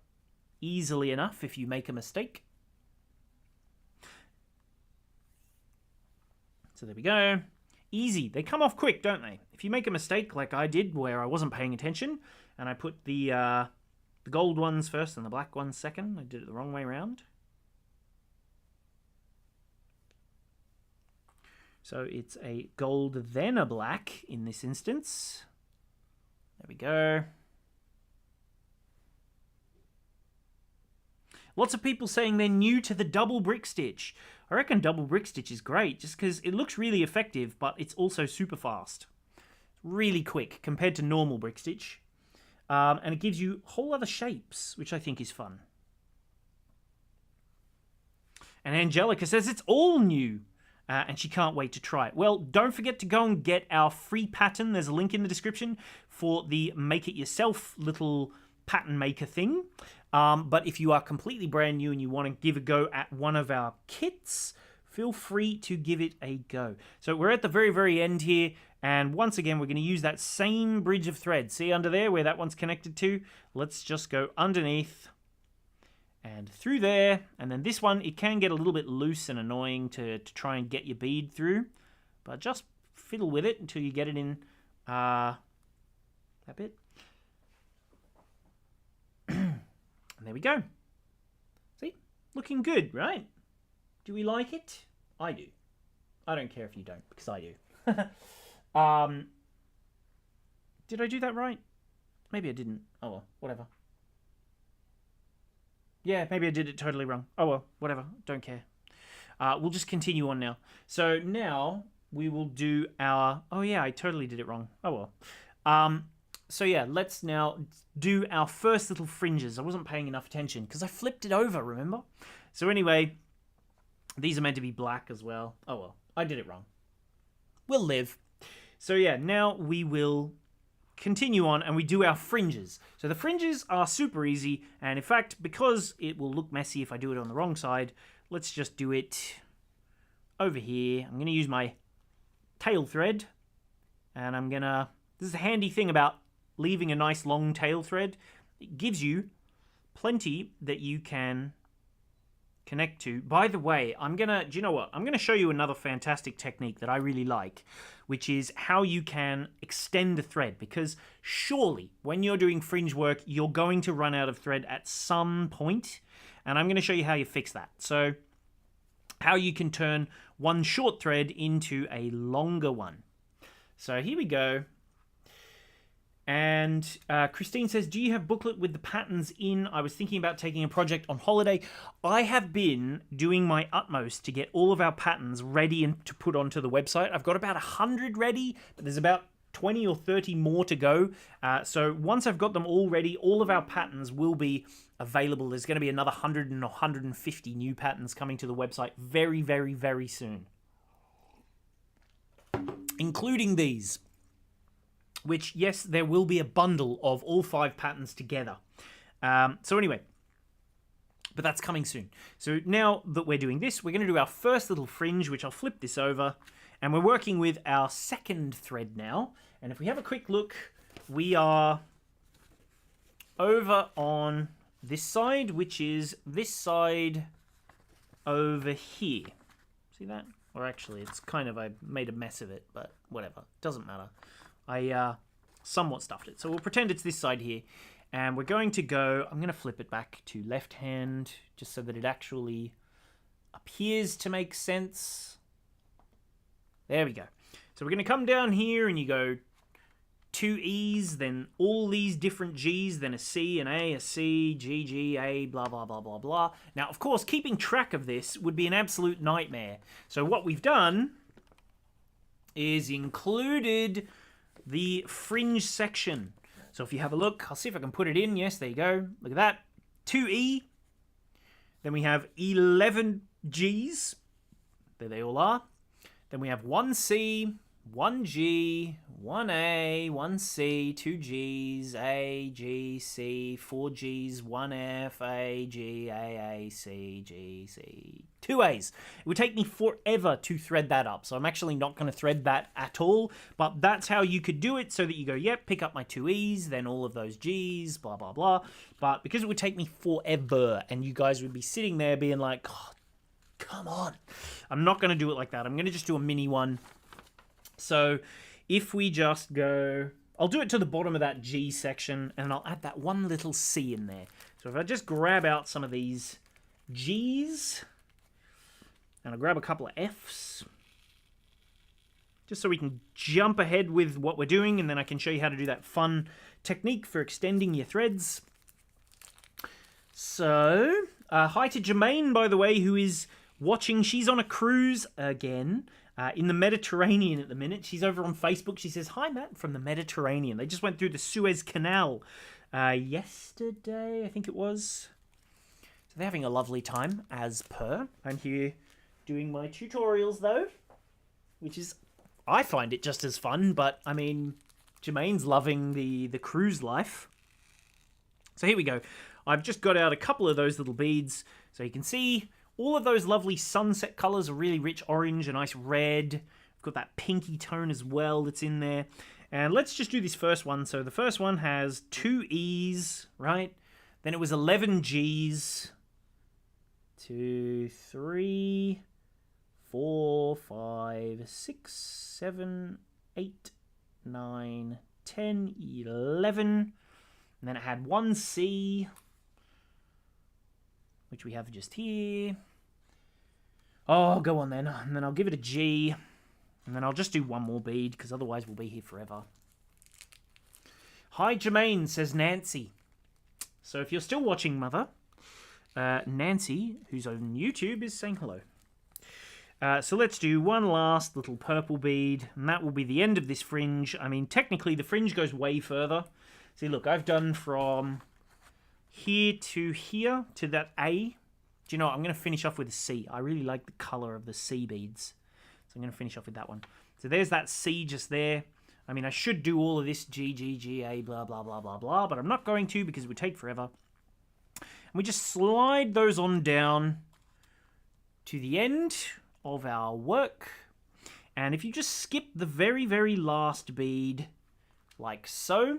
easily enough if you make a mistake. So there we go. Easy. They come off quick, don't they? If you make a mistake like I did where I wasn't paying attention and I put the gold ones first and the black ones second, I did it the wrong way around. So it's a gold then a black in this instance. There we go. Lots of people saying they're new to the double brick stitch. I reckon double brick stitch is great just because it looks really effective, but it's also super fast. Really quick compared to normal brick stitch. And it gives you whole other shapes, which I think is fun. And Angelica says it's all new. And she can't wait to try it. Well, don't forget to go and get our free pattern. There's a link in the description for the make-it-yourself little pattern maker thing. But if you are completely brand new and you want to give a go at one of our kits, feel free to give it a go. So we're at the very, very end here. And once again, we're going to use that same bridge of thread. See under there where that one's connected to? Let's just go underneath and through there. And then this one, it can get a little bit loose and annoying to try and get your bead through. But just fiddle with it until you get it in that bit. And there we go. See? Looking good, right? Do we like it? I do. I don't care if you don't, because I do. Did I do that right? Maybe I didn't. Oh well, whatever. Yeah, maybe I did it totally wrong. Oh well, whatever. Don't care. We'll just continue on now. So now we will do our... Oh yeah, I totally did it wrong. Oh well. So yeah, let's now do our first little fringes. I wasn't paying enough attention because I flipped it over, remember? So anyway, these are meant to be black as well. Oh well, I did it wrong. We'll live. So yeah, now we will continue on and we do our fringes. So the fringes are super easy, and in fact, because it will look messy if I do it on the wrong side, let's just do it over here. I'm going to use my tail thread, and I'm going to... This is a handy thing about leaving a nice long tail thread. It gives you plenty that you can connect to. By the way, do you know what? I'm going to show you another fantastic technique that I really like, which is how you can extend a thread, because surely when you're doing fringe work, you're going to run out of thread at some point, and I'm going to show you how you fix that. So how you can turn one short thread into a longer one. So here we go. And Christine says, do you have booklet with the patterns in? I was thinking about taking a project on holiday. I have been doing my utmost to get all of our patterns ready and to put onto the website. I've got about 100 ready, but there's about 20 or 30 more to go. So once I've got them all ready, all of our patterns will be available. There's going to be another 100 and 150 new patterns coming to the website very, very, very soon. Including these. Which, yes, there will be a bundle of all 5 patterns together. So anyway, but that's coming soon. So now that we're doing this, we're going to do our first little fringe, which I'll flip this over. And we're working with our second thread now. And if we have a quick look, we are over on this side, which is this side over here. See that? Or actually, it's kind of, I made a mess of it, but whatever. Doesn't matter. I somewhat stuffed it. So we'll pretend it's this side here. And we're going to go, I'm going to flip it back to left hand, just so that it actually appears to make sense. There we go. So we're going to come down here and you go 2 E's, then all these different G's, then a C, an A, a C, G, G, A, blah, blah, blah, blah, blah. Now, of course, keeping track of this would be an absolute nightmare. So what we've done is included the fringe section. So if you have a look, I'll see if I can put it in. Yes, there you go. Look at that. 2E. Then we have 11 G's. There they all are. Then we have 1C, 1G, 1A, 1C, 2 G's, A, G, C, 4 G's, 1F, A, G, A, C, G, C, 2 A's. It would take me forever to thread that up, so I'm actually not going to thread that at all, but that's how you could do it, so that you go, yep, pick up my 2 E's, then all of those G's, blah, blah, blah. But because it would take me forever, and you guys would be sitting there being like, oh, come on. I'm not going to do it like that. I'm going to just do a mini one. So if we just go, I'll do it to the bottom of that G section, and I'll add that one little C in there. So if I just grab out some of these G's, and I'll grab a couple of F's, just so we can jump ahead with what we're doing, and then I can show you how to do that fun technique for extending your threads. So, hi to Jermaine, by the way, who is watching. She's on a cruise again. In the Mediterranean at the minute. She's over on Facebook. She says, hi, Matt, from the Mediterranean. They just went through the Suez Canal yesterday, I think it was. So they're having a lovely time, as per. I'm here doing my tutorials, though, which is, I find it just as fun, but, I mean, Jermaine's loving the cruise life. So here we go. I've just got out a couple of those little beads, so you can see all of those lovely sunset colours, a really rich orange, a nice red. I've got that pinky tone as well that's in there. And let's just do this first one. So the first one has 2 E's, right? Then it was 11 G's. 2, 3, 4, 5, 6, 7, 8, 9, 10, 11. And then it had 1 C, which we have just here. Oh, go on then. And then I'll give it a G. And then I'll just do one more bead, because otherwise we'll be here forever. Hi, Jermaine, says Nancy. So if you're still watching, Mother, Nancy, who's on YouTube, is saying hello. So let's do one last little purple bead, and that will be the end of this fringe. I mean, technically, the fringe goes way further. See, look, I've done from here to here to that A. Do you know what? I'm going to finish off with a C. I really like the color of the C beads. So I'm going to finish off with that one. So there's that C just there. I mean, I should do all of this G, G, G, A, blah, blah, blah, blah, blah, but I'm not going to because it would take forever. And we just slide those on down to the end of our work. And if you just skip the very, very last bead, like so,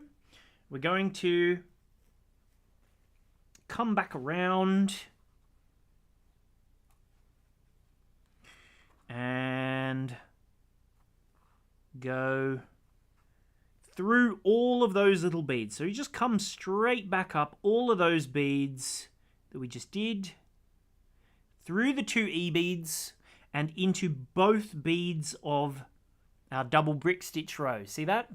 we're going to come back around and go through all of those little beads. So you just come straight back up all of those beads that we just did, through the 2 E beads, and into both beads of our double brick stitch row. See that?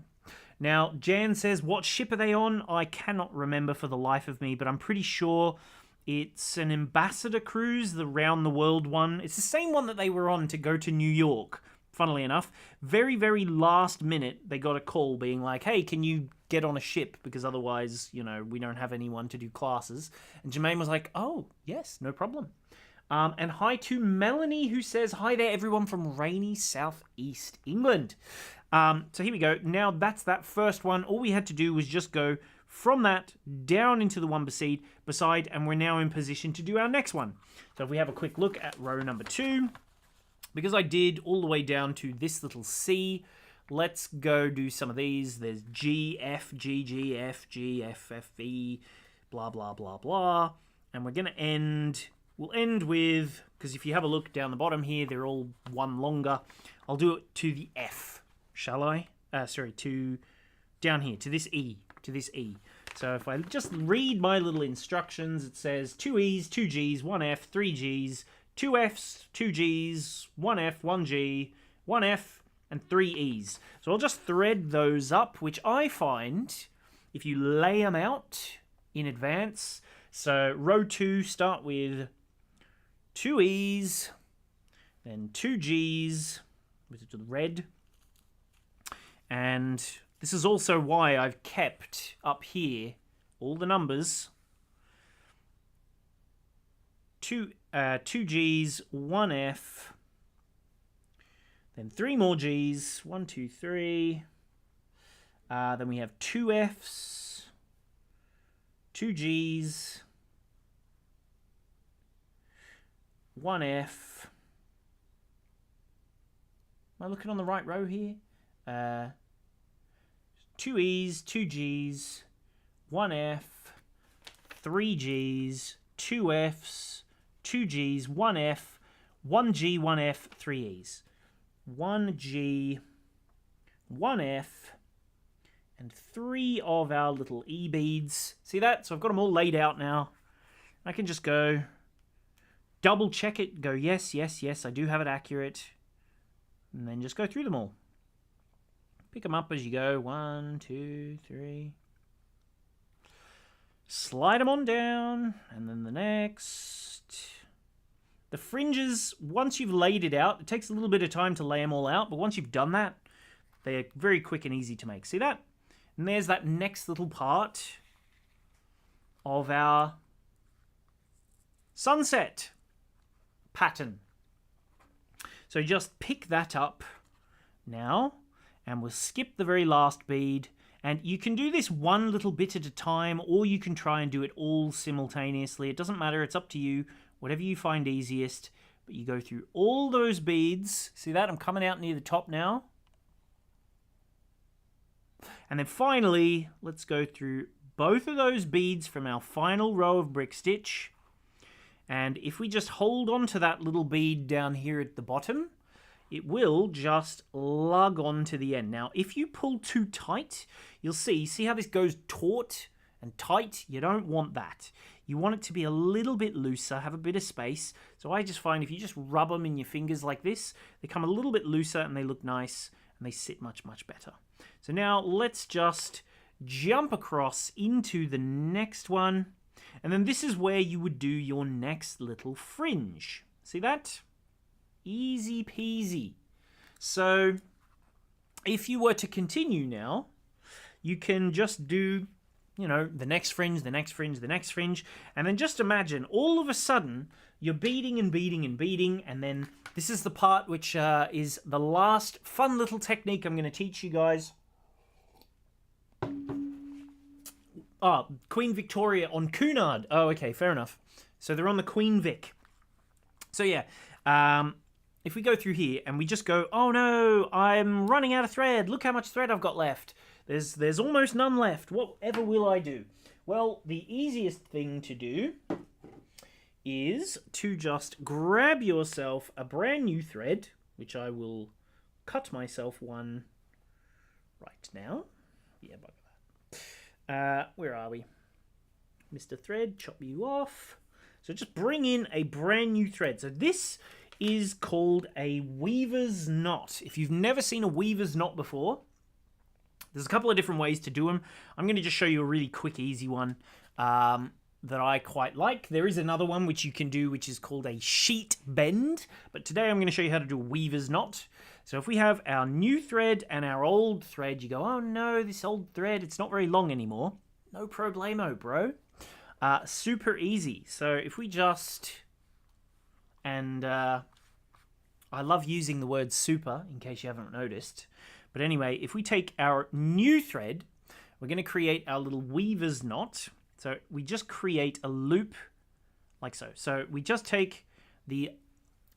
Now, Jan says, what ship are they on? I cannot remember for the life of me, but I'm pretty sure it's an ambassador cruise, the round the world one. It's the same one that they were on to go to New York, funnily enough. Very, very last minute, they got a call being like, hey, can you get on a ship? Because otherwise, you know, we don't have anyone to do classes. And Jermaine was like, oh, yes, no problem. And hi to Melanie, who says, hi there, everyone from rainy southeast England. So here we go. Now that's that first one. All we had to do was just go from that down into the one beside, and we're now in position to do our next one. So if we have a quick look at row number 2, because I did all the way down to this little C, let's go do some of these. There's G, F, G, G, F, G, F, F, E, blah, blah, blah, blah. And we're going to end... We'll end with, because if you have a look down the bottom here, they're all one longer. I'll do it to the F, shall I? To down here, to this E, So if I just read my little instructions, it says 2 E's, 2 G's, 1 F, 3 G's, 2 F's, 2 G's, 1 F, 1 G, 1 F, and 3 E's. So I'll just thread those up, which I find, if you lay them out in advance, so row 2, start with 2 E's, then 2 G's, with the red. And this is also why I've kept up here all the numbers. 2 G's, 1 F, then 3 more G's, 1, 2, 3. Then we have 2 F's, 2 G's, 1 F. Am I looking on the right row here? 2 E's, 2 G's, 1 F, 3 G's, 2 F's, 2 G's, 1 F, 1 G, 1 F, 3 E's. 1 G, 1 F, and 3 of our little E beads. See that? So I've got them all laid out now. I can just go double check it, go yes, yes, yes, I do have it accurate, and then just go through them all. Pick them up as you go. 1, 2, 3. Slide them on down, and then the next. The fringes, once you've laid it out, it takes a little bit of time to lay them all out, but once you've done that, they're very quick and easy to make. See that? And there's that next little part of our sunset pattern. So just pick that up now, and we'll skip the very last bead. And you can do this one little bit at a time, or you can try and do it all simultaneously. It doesn't matter, it's up to you, whatever you find easiest. But you go through all those beads. See that? I'm coming out near the top now. And then finally, let's go through both of those beads from our final row of brick stitch. And if we just hold on to that little bead down here at the bottom, it will just lug on to the end. Now, if you pull too tight, you'll see how this goes taut and tight? You don't want that. You want it to be a little bit looser, have a bit of space. So I just find if you just rub them in your fingers like this, they come a little bit looser and they look nice and they sit much, much better. So now let's just jump across into the next one. And then this is where you would do your next little fringe. See that? Easy peasy. So if you were to continue now, you can just do, you know, the next fringe, the next fringe, the next fringe, and then just imagine all of a sudden you're beading and beading and beading, and then this is the part which is the last fun little technique I'm going to teach you guys. Queen Victoria on Cunard. Oh, okay, fair enough. So they're on the Queen Vic. So yeah, if we go through here and we just go, oh no, I'm running out of thread. Look how much thread I've got left. There's almost none left. Whatever will I do? Well, the easiest thing to do is to just grab yourself a brand new thread, which I will cut myself one right now. Yeah, bugger that. Where are we? Mr. Thread, chop you off. So just bring in a brand new thread. So this is called a weaver's knot. If you've never seen a weaver's knot before, there's a couple of different ways to do them. I'm going to just show you a really quick, easy one that I quite like. There is another one which you can do, which is called a sheet bend. But today I'm going to show you how to do a weaver's knot. So if we have our new thread and our old thread, you go, oh no, this old thread, it's not very long anymore. No problemo, bro. Super easy. So if we just, and I love using the word super in case you haven't noticed. But anyway, if we take our new thread, we're going to create our little weaver's knot. So we just create a loop like so. So we just take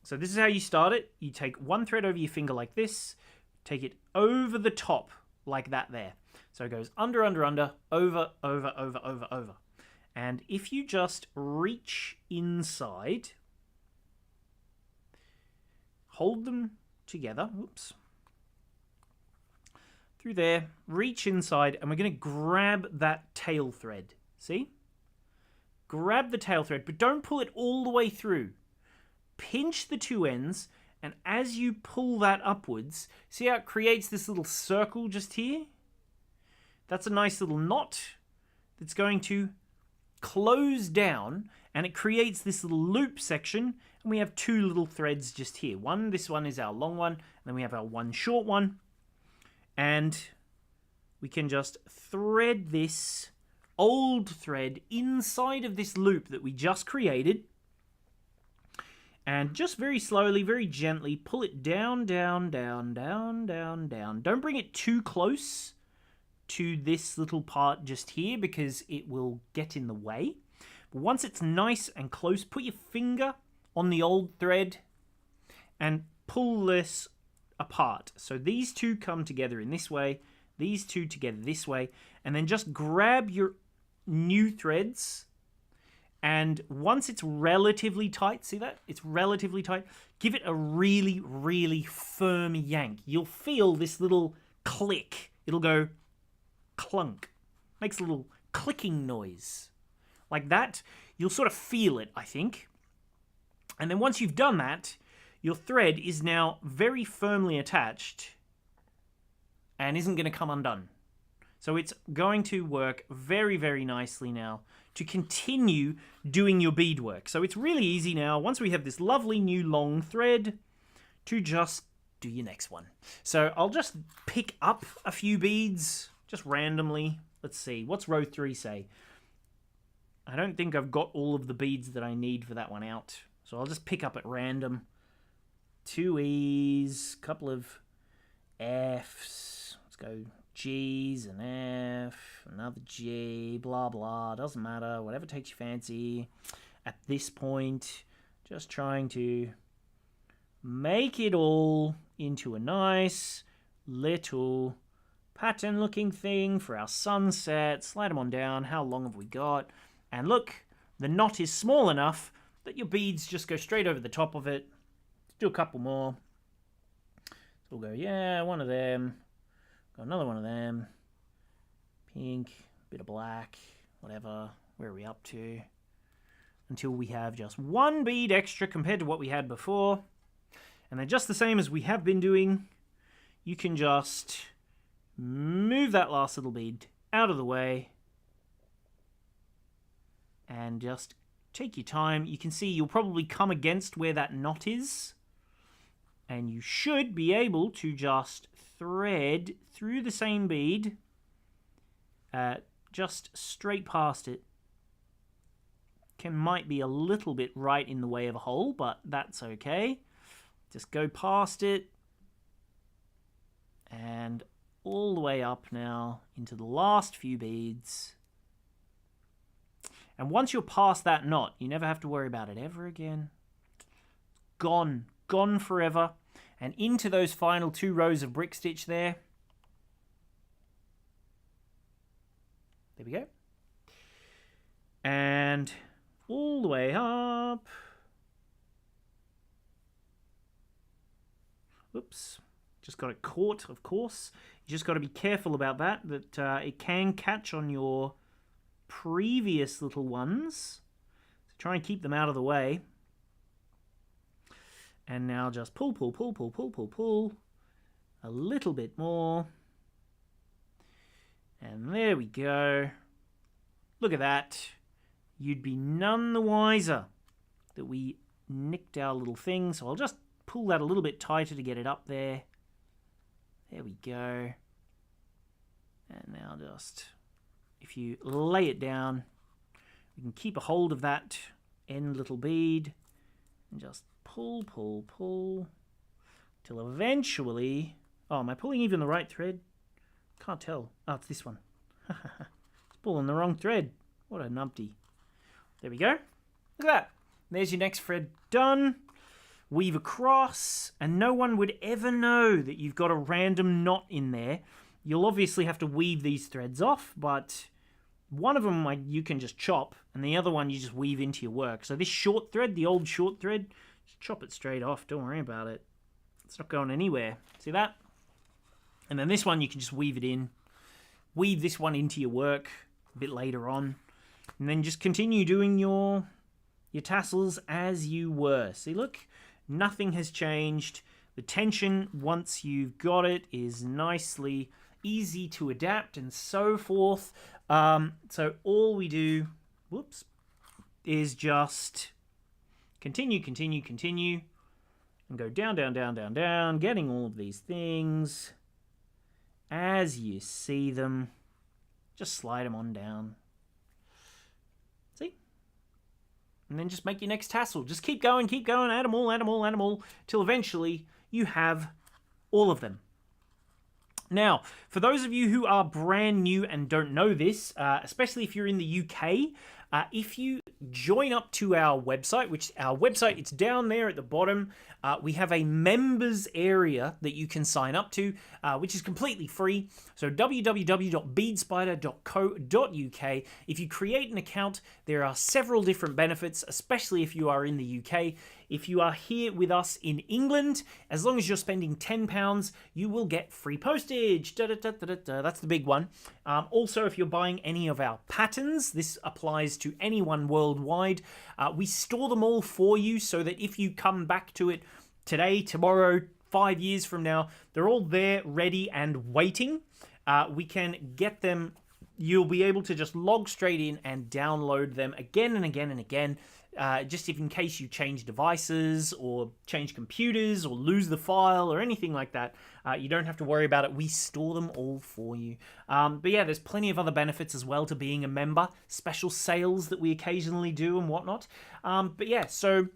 so this is how you start it. You take one thread over your finger like this, take it over the top like that there. So it goes under, under, under, over, over, over, over, over. And if you just reach inside, hold them together, whoops, through there, reach inside, and we're going to grab that tail thread. See? Grab the tail thread, but don't pull it all the way through. Pinch the two ends, and as you pull that upwards, see how it creates this little circle just here? That's a nice little knot that's going to close down, and it creates this little loop section, and we have two little threads just here. This one is our long one, and then we have our one short one. And we can just thread this old thread inside of this loop that we just created. And just very slowly, very gently, pull it down, down, down, down, down, down. Don't bring it too close to this little part just here because it will get in the way. But once it's nice and close, put your finger on the old thread and pull this apart. So these two come together in this way, these two together this way, and then just grab your new threads, and once it's relatively tight, see that? It's relatively tight, give it a really, really firm yank. You'll feel this little click. It'll go clunk. Makes a little clicking noise. Like that, you'll sort of feel it, I think. And then once you've done that, your thread is now very firmly attached and isn't going to come undone. So it's going to work very, very nicely now to continue doing your beadwork. So it's really easy now, once we have this lovely new long thread, to just do your next one. So I'll just pick up a few beads, just randomly. Let's see, what's row 3 say? I don't think I've got all of the beads that I need for that one out. So I'll just pick up at random. 2 E's, couple of F's, let's go G's and F, another G, blah blah, doesn't matter, whatever takes your fancy. At this point, just trying to make it all into a nice little pattern looking thing for our sunset. Slide them on down. How long have we got? And look, the knot is small enough that your beads just go straight over the top of it. Do a couple more. So we'll go, yeah, one of them. Got another one of them. Pink, bit of black, whatever. Where are we up to? Until we have just one bead extra compared to what we had before. And then just the same as we have been doing, you can just move that last little bead out of the way. And just take your time. You can see you'll probably come against where that knot is. And you should be able to just thread through the same bead, just straight past it. Might be a little bit right in the way of a hole, but that's okay. Just go past it and all the way up now into the last few beads. And once you're past that knot, you never have to worry about it ever again. Gone forever. And into those final 2 rows of brick stitch there. There we go. And all the way up. Oops. Just got it caught, of course. You just got to be careful about that it can catch on your previous little ones. So try and keep them out of the way. And now just pull, pull, pull, pull, pull, pull, pull. A little bit more. And there we go. Look at that. You'd be none the wiser that we nicked our little thing. So I'll just pull that a little bit tighter to get it up there. There we go. And now just, if you lay it down, you can keep a hold of that end little bead and just pull, pull, pull, till eventually... Oh, am I pulling even the right thread? Can't tell. Oh, it's this one. It's pulling the wrong thread. What a numpty. There we go. Look at that. There's your next thread done. Weave across, and no one would ever know that you've got a random knot in there. You'll obviously have to weave these threads off, but one of them you can just chop, and the other one you just weave into your work. So this short thread, the old short thread, just chop it straight off. Don't worry about it. It's not going anywhere. See that? And then this one you can just weave it in. Weave this one into your work a bit later on. And then just continue doing your tassels as you were. See, look, nothing has changed. The tension, once you've got it, is nicely easy to adapt and so forth. So all we do, whoops, is just continue, continue, continue, and go down, down, down, down, down, getting all of these things as you see them. Just slide them on down. See? And then just make your next tassel. Just keep going, add them all, add them all, add them all, till eventually you have all of them. Now, for those of you who are brand new and don't know this, especially if you're in the UK, if you join up to our website, which our website, it's down there at the bottom, we have a members area that you can sign up to, which is completely free. So www.beadspider.co.uk. If you create an account, there are several different benefits, especially if you are in the UK. If you are here with us in England, as long as you're spending £10, you will get free postage. That's the big one. Also, if you're buying any of our patterns, this applies to anyone worldwide. We store them all for you so that if you come back to it today, tomorrow, 5 years from now, they're all there, ready and waiting. We can get them. You'll be able to just log straight in and download them again and again and again. Just if in case you change devices or change computers or lose the file or anything like that, you don't have to worry about it. We store them all for you. But yeah, there's plenty of other benefits as well to being a member, special sales that we occasionally do and whatnot. But yeah, so...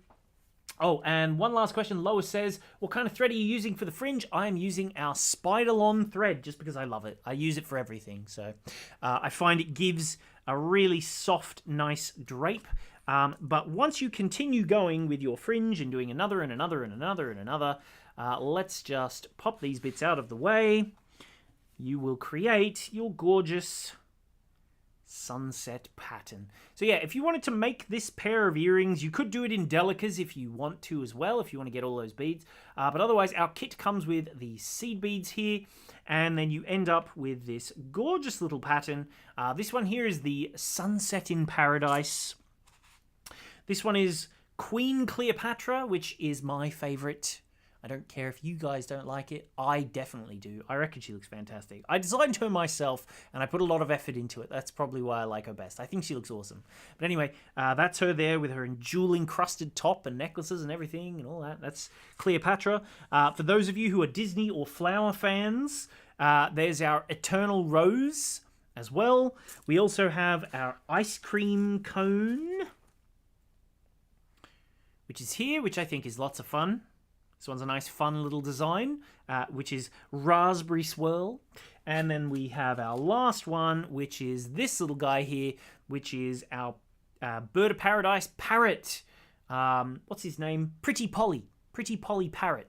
Oh, and one last question. Lois says, what kind of thread are you using for the fringe? I am using our Spider-Lon thread just because I love it. I use it for everything. So I find it gives a really soft, nice drape. But once you continue going with your fringe and doing another and another and another and another, let's just pop these bits out of the way. You will create your gorgeous sunset pattern. So yeah, if you wanted to make this pair of earrings, you could do it in delicas if you want to as well, if you want to get all those beads. But otherwise, our kit comes with the seed beads here, and then you end up with this gorgeous little pattern. This one here is the Sunset in Paradise. This one is Queen Cleopatra, which is my favorite. I don't care if you guys don't like it. I definitely do. I reckon she looks fantastic. I designed her myself, and I put a lot of effort into it. That's probably why I like her best. I think she looks awesome. But anyway, that's her there with her jewel-encrusted top and necklaces and everything and all that. That's Cleopatra. For those of you who are Disney or Flower fans, there's our Eternal Rose as well. We also have our ice cream cone, which is here, which I think is lots of fun. This one's a nice, fun little design, which is Raspberry Swirl. And then we have our last one, which is this little guy here, which is our Bird of Paradise Parrot. What's his name? Pretty Polly Parrot.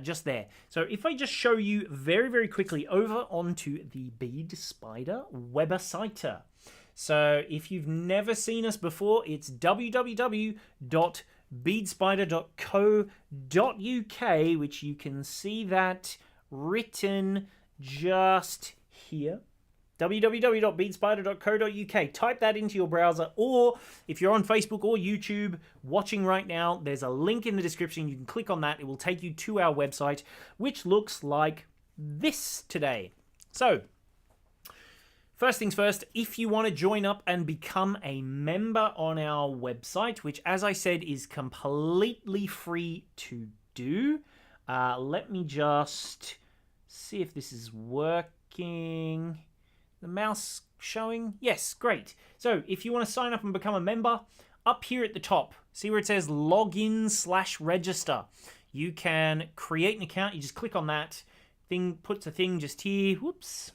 Just there. So if I just show you very, very quickly over onto the Bead Spider website. So if you've never seen us before, it's www.beadspider.co.uk, which you can see that written just here. www.beadspider.co.uk. Type that into your browser, or if you're on Facebook or YouTube watching right now, there's a link in the description. You can click on that. It will take you to our website, which looks like this today. So, first things first, if you want to join up and become a member on our website, which, as I said, is completely free to do. Let me just see if this is working. The mouse showing? Yes, great. So if you want to sign up and become a member, up here at the top, see where it says login/register. You can create an account. You just click on that. Thing puts a thing just here. Whoops.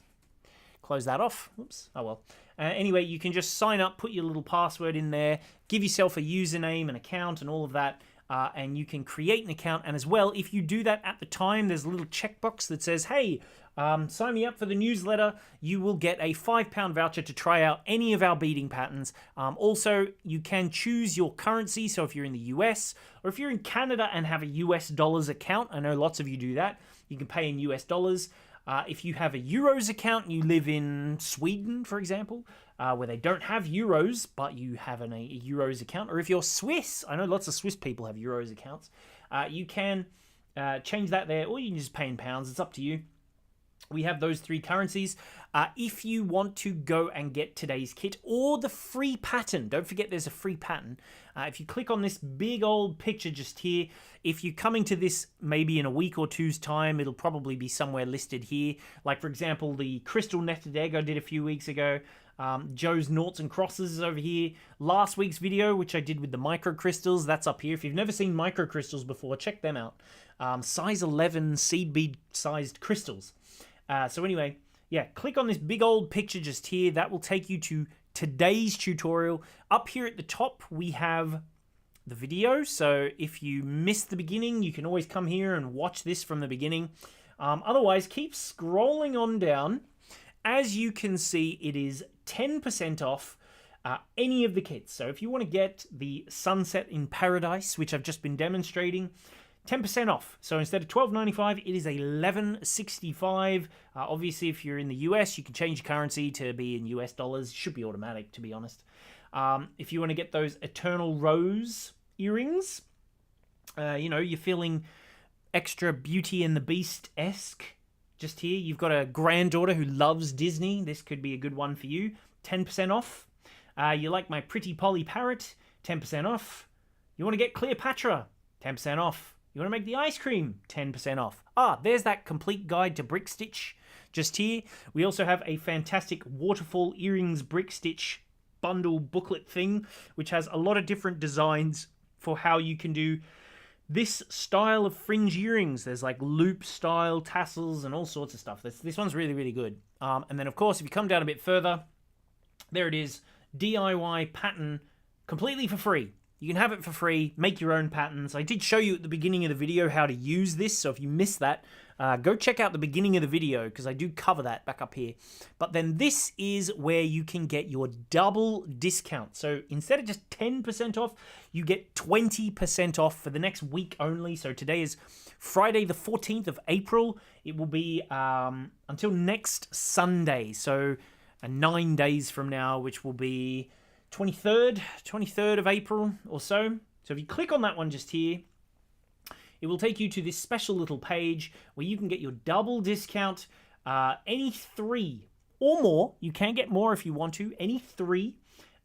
Close that off. Whoops. Oh well. Anyway, you can just sign up, put your little password in there, give yourself a username, an account, and all of that. And you can create an account. And as well, if you do that at the time, there's a little checkbox that says, hey, sign me up for the newsletter. You will get a £5 voucher to try out any of our beading patterns. Also, you can choose your currency. So if you're in the US or if you're in Canada and have a US dollars account, I know lots of you do that. You can pay in US dollars. If you have a Euros account and you live in Sweden, for example, where they don't have Euros, but you have a Euros account, or if you're Swiss, I know lots of Swiss people have Euros accounts, you can change that there, or you can just pay in pounds. It's up to you. We have those three currencies. If you want to go and get today's kit or the free pattern, don't forget there's a free pattern. If you click on this big old picture just here, if you're coming to this maybe in a week or two's time, it'll probably be somewhere listed here. Like, for example, the crystal netted egg I did a few weeks ago. Joe's noughts and crosses is over here. Last week's video, which I did with the micro crystals, that's up here. If you've never seen micro crystals before, check them out. Size 11 seed bead sized crystals. So anyway, yeah, click on this big old picture just here. That will take you to today's tutorial. Up here at the top, we have the video. So if you missed the beginning, you can always come here and watch this from the beginning. Otherwise, keep scrolling on down. As you can see, it is 10% off any of the kits. So if you want to get the Sunset in Paradise, which I've just been demonstrating, 10% off. So instead of $12.95, it is $11.65. Obviously, if you're in the US, you can change your currency to be in US dollars. It should be automatic, to be honest. If you want to get those Eternal Rose earrings, you're feeling extra Beauty and the Beast-esque. Just here, you've got a granddaughter who loves Disney. This could be a good one for you. 10% off. You like my Pretty Polly Parrot? 10% off. You want to get Cleopatra? 10% off. You want to make the ice cream? 10% off. There's that complete guide to brick stitch just here. We also have a fantastic waterfall earrings brick stitch bundle booklet thing, which has a lot of different designs for how you can do this style of fringe earrings. There's like loop style, tassels, and all sorts of stuff. This one's really, really good. And then, of course, if you come down a bit further, there it is. DIY pattern completely for free. You can have it for free, make your own patterns. I did show you at the beginning of the video how to use this, so if you missed that, go check out the beginning of the video, because I do cover that back up here. But then this is where you can get your double discount. So instead of just 10% off, you get 20% off for the next week only. So today is Friday the 14th of April. It will be until next Sunday, so 9 days from now, which will be 23rd of April or so. So if you click on that one just here, it will take you to this special little page where you can get your double discount. Any three or more, you can get more if you want to, any three,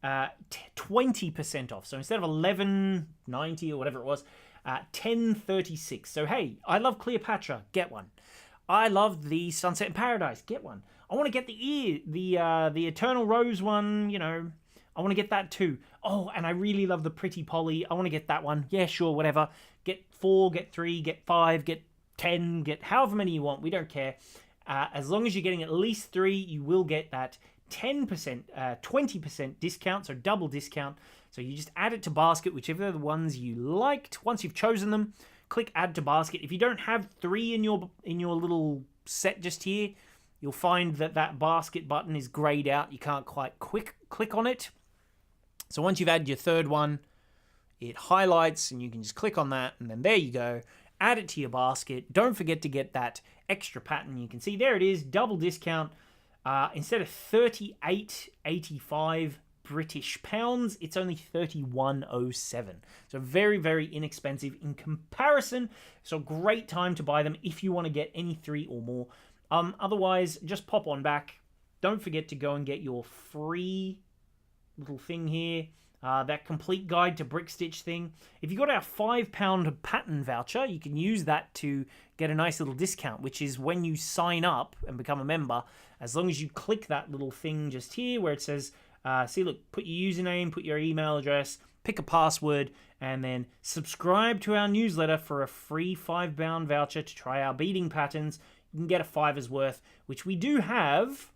20% off. So instead of $11.90 or whatever it was, $10.36. So hey, I love Cleopatra, get one. I love the Sunset in Paradise, get one. I want to get the Eternal Rose one, I want to get that too. Oh, and I really love the Pretty Polly. I want to get that one. Yeah, sure, whatever. Get 4, get 3, get 5, get 10, get however many you want. We don't care. As long as you're getting at least 3, you will get that 10%, 20% discount, so double discount. So you just add it to basket, whichever are the ones you liked. Once you've chosen them, click add to basket. If you don't have 3 in your little set just here, you'll find that basket button is grayed out. You can't quite click on it. So once you've added your third one, it highlights and you can just click on that, and then there you go. Add it to your basket. Don't forget to get that extra pattern. You can see there it is, double discount. Instead of 38.85 British pounds, it's only 31.07. So very, very inexpensive in comparison. So great time to buy them if you want to get any 3 or more. Otherwise, just pop on back. Don't forget to go and get your free little thing here. That complete guide to brick stitch thing. If you got our £5 pattern voucher, you can use that to get a nice little discount, which is when you sign up and become a member, as long as you click that little thing just here where it says, see, look, put your username, put your email address, pick a password, and then subscribe to our newsletter for a free £5 voucher to try our beading patterns. You can get a $5's worth, which we do have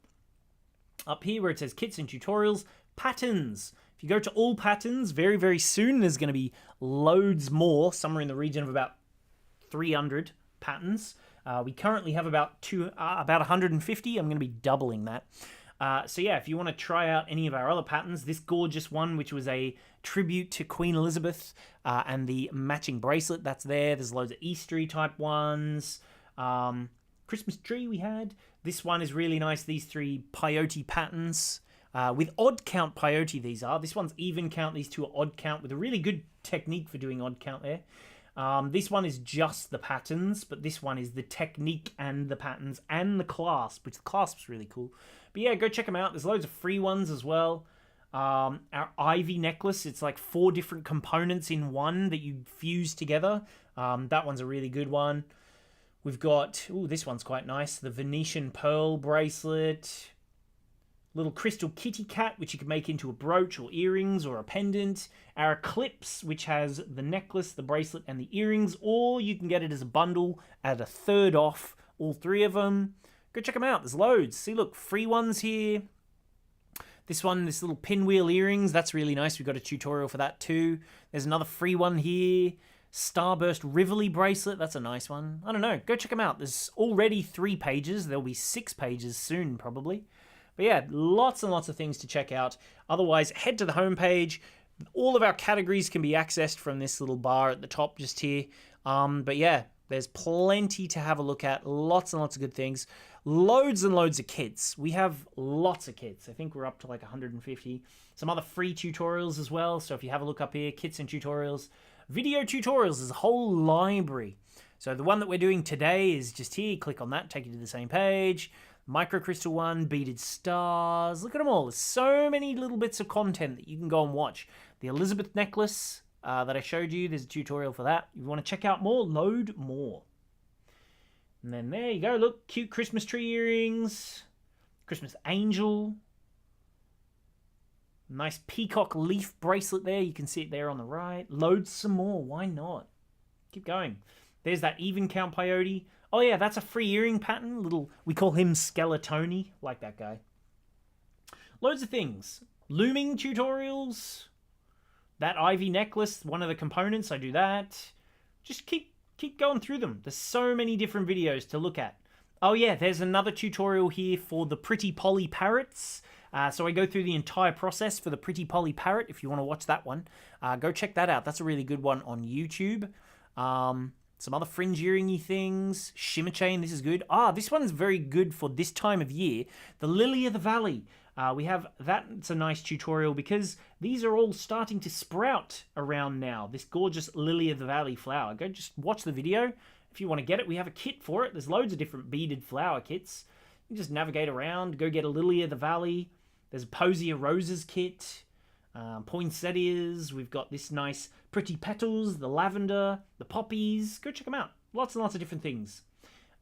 up here where it says kits and tutorials, patterns. If you go to all patterns, very, very soon there's going to be loads more, somewhere in the region of about 300 patterns. We currently have about 150. I'm going to be doubling that. So yeah, if you want to try out any of our other patterns, this gorgeous one, which was a tribute to Queen Elizabeth, and the matching bracelet that's there. There's loads of Eastery type ones. Christmas tree we had. This one is really nice. These 3 peyote patterns. With odd count peyote these are. This one's even count, these 2 are odd count with a really good technique for doing odd count there. This one is just the patterns, but this one is the technique and the patterns and the clasp, which the clasp's really cool. But yeah, go check them out. There's loads of free ones as well. Our ivy necklace, it's like 4 different components in one that you fuse together. That one's a really good one. We've got, ooh, this one's quite nice, the Venetian pearl bracelet. Little crystal kitty cat, which you can make into a brooch or earrings or a pendant. Our eclipse, which has the necklace, the bracelet, and the earrings, or you can get it as a bundle at a third off, all 3 of them. Go check them out. There's loads. See, look, free ones here. This one, this little pinwheel earrings, that's really nice. We've got a tutorial for that too. There's another free one here. Starburst Rivoli bracelet, that's a nice one. I don't know, go check them out. There's already 3 pages. There'll be 6 pages soon, probably. But yeah, lots and lots of things to check out. Otherwise, head to the homepage. All of our categories can be accessed from this little bar at the top just here. But yeah, there's plenty to have a look at. Lots and lots of good things. Loads and loads of kits. We have lots of kits. I think we're up to like 150. Some other free tutorials as well. So if you have a look up here, kits and tutorials. Video tutorials is a whole library. So the one that we're doing today is just here. Click on that, take you to the same page. Microcrystal one, beaded stars. Look at them all. There's so many little bits of content that you can go and watch. The Elizabeth necklace that I showed you, there's a tutorial for that. If you want to check out more, load more. And then there you go. Look, cute Christmas tree earrings. Christmas angel. Nice peacock leaf bracelet there. You can see it there on the right. Load some more. Why not? Keep going. There's that even count peyote. Oh yeah, that's a free earring pattern. Little, we call him Skeletoni. Like that guy. Loads of things. Looming tutorials. That ivy necklace, one of the components. I do that. Just keep going through them. There's so many different videos to look at. Oh yeah, there's another tutorial here for the Pretty Polly parrots. So I go through the entire process for the Pretty Polly parrot. If you want to watch that one, go check that out. That's a really good one on YouTube. Some other fringe earringy things. Shimmer chain, this is good. This one's very good for this time of year. The Lily of the Valley. We have that. It's a nice tutorial because these are all starting to sprout around now. This gorgeous Lily of the Valley flower. Go just watch the video. If you want to get it, we have a kit for it. There's loads of different beaded flower kits. You just navigate around, go get a Lily of the Valley. There's a Posy of Roses kit, poinsettias. We've got this nice pretty petals, the lavender, the poppies. Go check them out. Lots and lots of different things.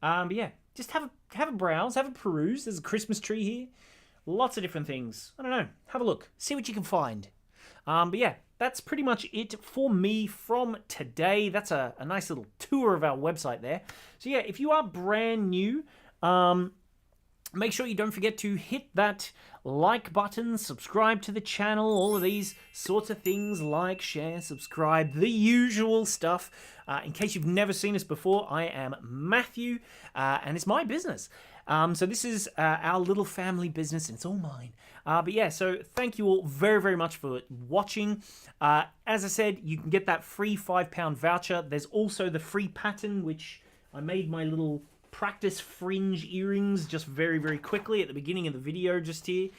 But yeah, just have a browse, have a peruse. There's a Christmas tree here. Lots of different things. I don't know. Have a look. See what you can find. But yeah, that's pretty much it for me from today. That's a nice little tour of our website there. So yeah, if you are brand new, make sure you don't forget to hit that like button, subscribe to the channel, all of these sorts of things, like, share, subscribe, the usual stuff. In case you've never seen us before, I am Matthew, and it's my business. So this is our little family business, and it's all mine. But yeah, so thank you all very, very much for watching. As I said, you can get that free £5 voucher. There's also the free pattern, which I made my little practice fringe earrings just very, very quickly at the beginning of the video just here.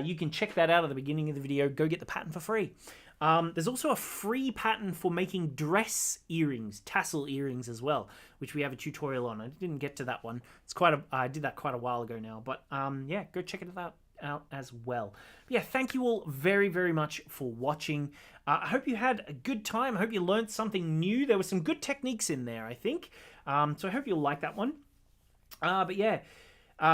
You can check that out at the beginning of the video. Go get the pattern for free. There's also a free pattern for making dress earrings, tassel earrings as well, which we have a tutorial on. I didn't get to that one. I did that quite a while ago now, but yeah, go check it out as well. But yeah, thank you all very, very much for watching. I hope you had a good time. I hope you learned something new. There were some good techniques in there, I think. So I hope you'll like that one. But yeah,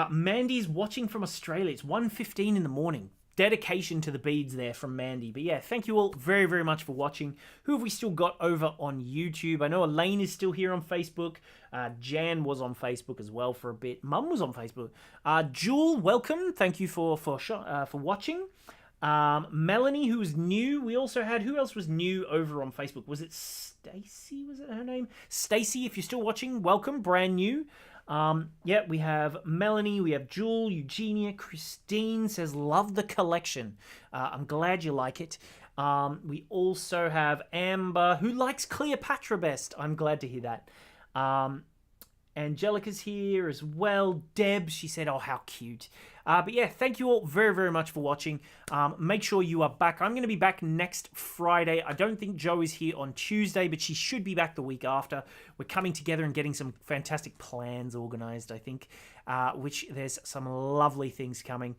Mandy's watching from Australia. It's 1:15 in the morning. Dedication to the beads there from Mandy. But yeah, thank you all very, very much for watching. Who have we still got over on YouTube? I know Elaine is still here on Facebook. Jan was on Facebook as well for a bit. Mum was on Facebook. Jewel, welcome. Thank you for watching. Melanie, who's new. We also had, who else was new over on Facebook? Was it Stacy? Was it her name? Stacy, if you're still watching, welcome, brand new. Yeah, we have Melanie, we have Jewel, Eugenia, Christine says, love the collection. I'm glad you like it. We also have Amber, who likes Cleopatra best. I'm glad to hear that. Angelica's here as well. Deb, she said, oh, how cute. But yeah, thank you all very, very much for watching. Make sure you are back. I'm going to be back next Friday. I don't think Jo is here on Tuesday, but she should be back the week after. We're coming together and getting some fantastic plans organized, I think, which there's some lovely things coming.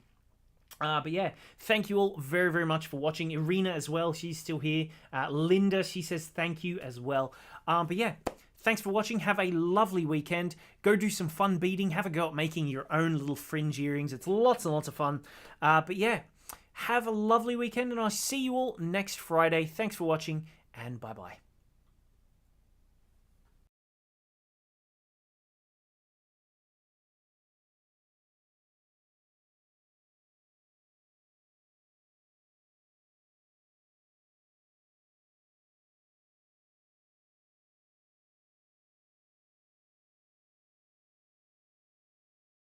But yeah, thank you all very, very much for watching. Irina as well, she's still here. Linda, she says thank you as well. But yeah, thanks for watching. Have a lovely weekend. Go do some fun beading. Have a go at making your own little fringe earrings. It's lots and lots of fun. But yeah, have a lovely weekend, and I'll see you all next Friday. Thanks for watching, and bye-bye.